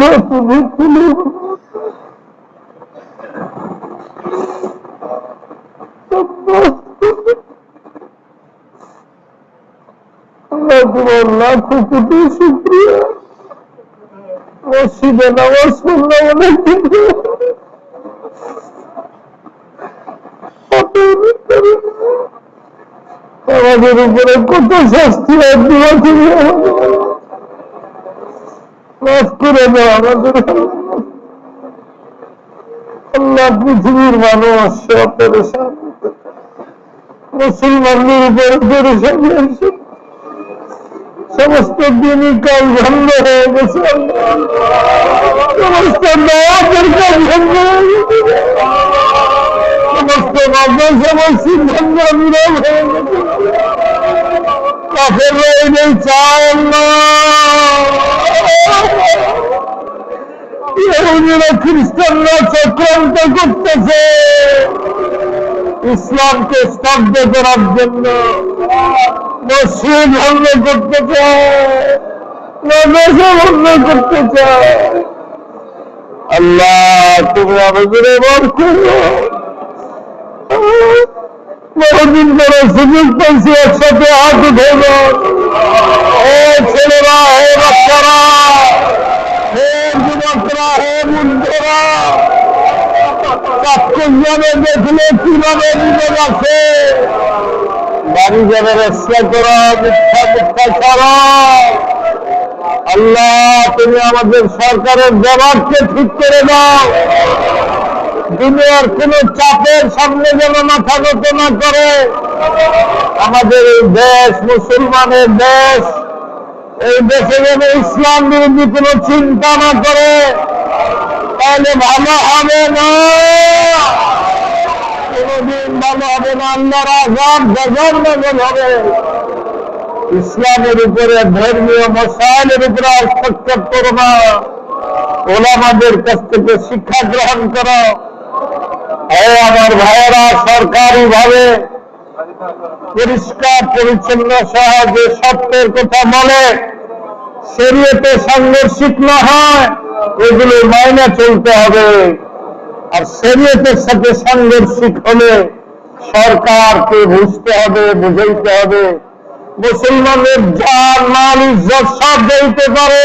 لا تزغ قلوبنا लाखों कोटि शुक्रिया मस्जिद नमाज पढ़ने वाले আমাদের উপরে কত শাস্তি দোয়া করি মাফ করে দাও আমাদের আল্লাহ। পৃথিবীর মানুষ সব পেরেশান, মুসলমানদের উপরে পেরেশানি আছে, সমস্ত দিনই কাল ভঙ্গ হয়ে গেছে, সমস্ত দাওয়াতের কাজ ভঙ্গ হয়ে গেছে, সমস্ত মাদ্রাসা মসজিদ ভঙ্গ বিরাম হয়ে গেছে। কাফেররা এটাই চায় ইহুদিরা খ্রিস্টানরা চক্রান্ত করতেছে ইসলামকে স্তব্ধ করার জন্য, মসজিদ ভঙ্গ করতে চায়, মাদ্রাসা ভঙ্গ করতে চায়। আল্লাহ তুমি আমাদের এবার করো, বহুদিন পরে সুযোগ পেয়েছি একসাথে হাত উঠে ছেলেরা হে বাচ্চারা হে চক্ষুভাবে দেখলে কিভাবে বিপদ আছে। বাড়ি যাবে রক্ষা করো, মিথ্যা মিথ্যা করো। আল্লাহ তুমি আমাদের সরকারের জবাবকে ঠিক করে দাও। দুনিয়ার কোন চাপের সামনে যেন মাথা নত না করে। আমাদের এই দেশ মুসলমানের দেশ, এই দেশে যেন ইসলাম বিরোধী কোন চিন্তা না করে, তাহলে ভালো হবে না, কোনদিন ভালো হবে না। আল্লাহর আযাব গজব নজর হবে। ইসলামের উপরে, ধর্মীয় মশাইলের উপরে হস্তক্ষেপ করো না। ওলামাদের কাছ থেকে শিক্ষা গ্রহণ করো। আমার ভাইয়েরা, সরকারি ভাবে পরিষ্কার পরিচ্ছন্ন সহ যে সত্যের কথা বলে, শরীয়তে সাংঘর্ষিক না হয়, এগুলো মাইনে চলতে হবে। আর শরীয়তের সাথে সাংঘর্ষিক হলে সরকারকে বুঝতে হবে, বুঝাইতে হবে। মুসলমানের জান মাল ইজ্জত সব দিতে পারে,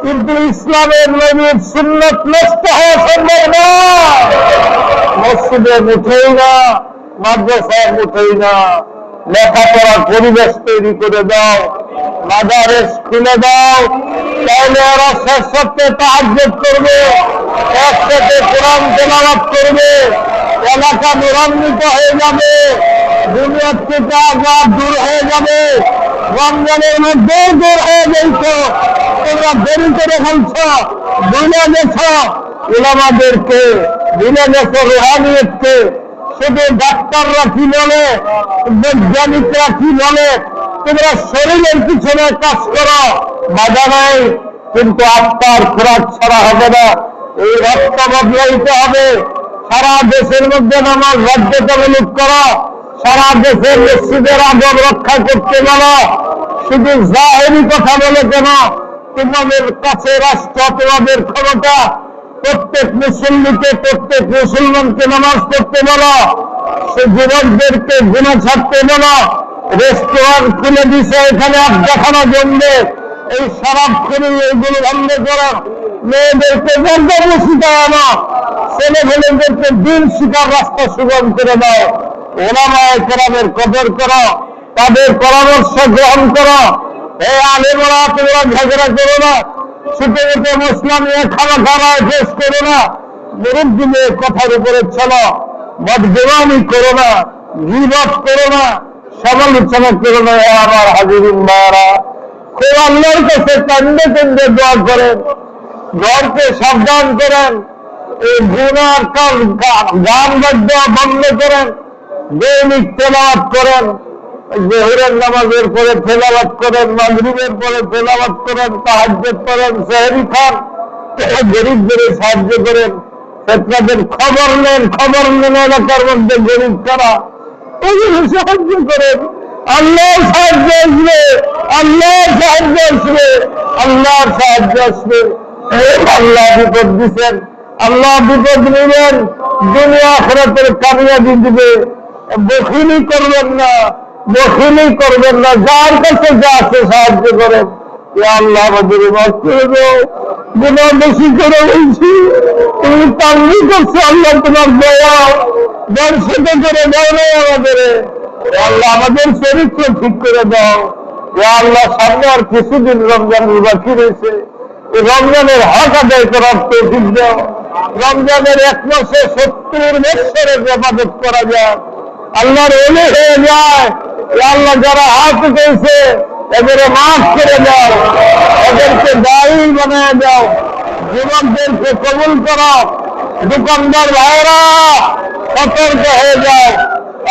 কিন্তু ইসলামের নবীর সুন্নাত নষ্ট হওয়া সম্ভব না। মসজিদে মুঠেই না, মাদ্রাসায় মুঠেই না। লেখাপড়ার পরিবেশ তৈরি করে দাও, মাদারেস খুলে দাও, তাহলে ওরা শেষ সপ্তাহে তাহাজ্জুদ করবে, একসাথে কোরআন তেলাওয়াত করবে, এলাকা নূরান্বিত হয়ে যাবে, দুনিয়ার থেকে আযাব দূর হয়ে যাবে। রমজানের মধ্যে দূর হয়ে গেছ, তোমরা দেরি করে ফেলছ, ভুলে গেছ উলামাদেরকে, ভুলে গেছ রুহানিয়তকে। শুধু ডাক্তাররা কি বলে, বৈজ্ঞানিকরা কি বলে, তোমরা শরীরের পিছনে কাজ করো, বাধা নাই, কিন্তু আত্মার খোরাক ছাড়া হবে না। এই রক্ত বদলাইতে হবে। সারা দেশের মধ্যে নামাজ বাধ্যতামূলক করো, সারা দেশের মসজিদের আদব রক্ষা করতে বলো। শুধু জাহেরি কথা বলে কেন? তোমাদের কাছে রাষ্ট্র, তোমাদের ক্ষমতা। প্রত্যেক মুসল্লিকে, প্রত্যেক মুসলমানকে নামাজ পড়তে বলো, সে যুবকদেরকে গুনাহ ছাড়তে বলো। রেস্টুরেন্ট খুলে দিছে, এখানে আড্ডাখানা জমবে, এই শরাবখুরি এইগুলো বন্ধ করো। মেয়েদেরকে বন্ধ শিখায় না, ছেলে ছেলেদেরকে দিন শিখার রাস্তা সুগম করে দাও। ওলামায়ে কেরামের কদর করো, তাদের পরামর্শ গ্রহণ করো। এই আলেমরা তোমরা ঝগড়া করো না, ছোট ছোট মশলা নিয়ে খাওয়া খাওয়ায় পেশ করো না, মুরব্বীদের কথার উপরে চলো। বদগুমানি করো না, গীবত করো না, সমালোচনা করো না। আমার হাজিরিন ভাইরা, খুব আল্লাহর কাছে কান্দে কান্দে দোয়া করেন, ঘরকে সাবধান করেন, এই গুনার গান বাদ্য বন্ধ করেন, দৈনিক তেলাওয়াত করেন, জোহরের নামাজের পরে তেলাওয়াত করেন, মাগরিবের পরে তেলাওয়াত করেন, তাহাজ্জুদ করেন, সেহরি খান, গরিবদের সাহায্য করেন, ফেতনাদের খবর নেন, খবর নেন এলাকার মধ্যে গরিব কারা, এগুলো সাহায্য করেন। আল্লাহর সাহায্য আসবে, আল্লাহর সাহায্য আসবে, আল্লাহর সাহায্য আসবে। আল্লাহ বিপদ দিচ্ছেন, আল্লাহ বিপদ নিবেন, দুনিয়া আখিরাতের কামিয়াবি দিবে। বখিলি করবেন না, বখিলি করবেন না, যার কাছে যা আছে সাহায্য করেন। আল্লাহ আমাদের মাফ করে দাও, গুনাহ বেশি করে বলছি, তুমি তাঙ্গি করছো, আল্লাহ তোমার দয়া দর্শিত করে দাও না আমাদের। আল্লাহ আমাদের চরিত্র ঠিক করে দাও। আল্লাহ সামনে আর কিছুদিন রমজানের বাকি রয়েছে, রমজানের হক আদায় করার তৌফিক দাও। রমজানের 1 মাসে 70 বছরের ইবাদত করা যায়, আল্লাহর ওলি হয়ে যায়। আল্লাহ যারা হাত উঠেছে এদের মাফ করে দাও, এদেরকে দায়ী বানিয়ে দাও, যুবকদেরকে কবুল করো। দোকানদার ভাইরা সতর্ক হয়ে যাও,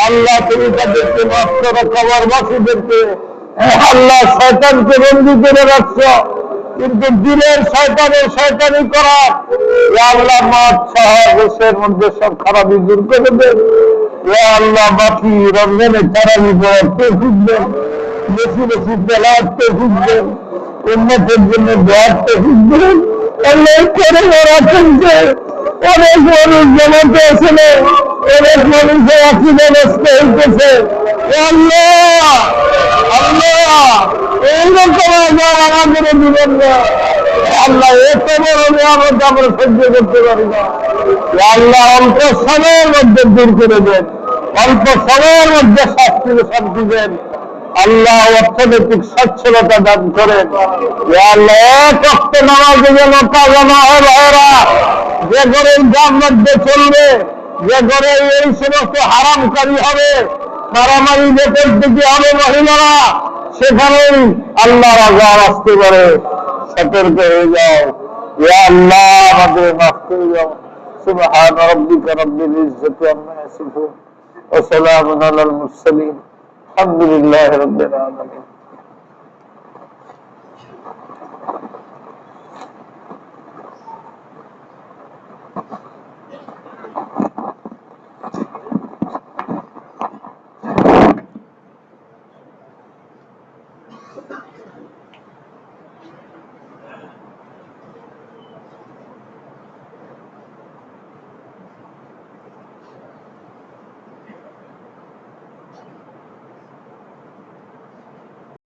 আল্লাহ তুমি তাদেরকে মাফ করো। কবরবাসীদেরকে আল্লাহ শয়তানকে বন্দী করে রাখছো, কিন্তু দিলের শয়তানের শয়তানি করা আল্লাহ মাঠ সহ দেশের মধ্যে সব খারাপই দূর করে দেন। আল্লাহ বাকি রমজানে তারাবি পড়ার তৌফিক দেন, বেশি বেশি তেলাওয়াত তৌফিক দেন, উম্মতের জন্য দোয়ার তৌফিক দেন। আল্লাহ করে রাখেন যে অনেক মানুষ জমাতে আসলে, অনেক মানুষের আকীদা নষ্ট হইতেছে। আল্লাহ আল্লাহ এইরকম আমাদের দিবেন না। আল্লাহ এত বড় নিয়ামত আমরা সহ্য করতে পারি না। ইয়া আল্লাহ অল্প সময়ের মধ্যে দূর করে দেন, অল্প সময়ের মধ্যে শান্তি দেন। আল্লাহ অর্থনৈতিক সচ্ছলতা দান করেন। ইয়া আল্লাহ এক ওয়াক্ত নামাজে যেন কাজা না হয় ভাইয়েরা, যে ঘরে গ্রাম মধ্যে চলবে, যে ঘরে এই সমস্ত হারামকারী হবে, মারামারি বেতন দিকে হবে মহিলারা, সেখানেই আল্লাহ রাজা আসতে পারে। সতর্ক হয়ে যাও। ইয়া আল্লাহ আমাদের মাফ করে যাও। সুবহান রাব্বিকা রাব্বিল ইজ্জাতি আম্মা ইয়াসিফুন ওয়া সালামুন আলাল মুরসালিন আলহামদুলিল্লাহি রাব্বিল আলামিন।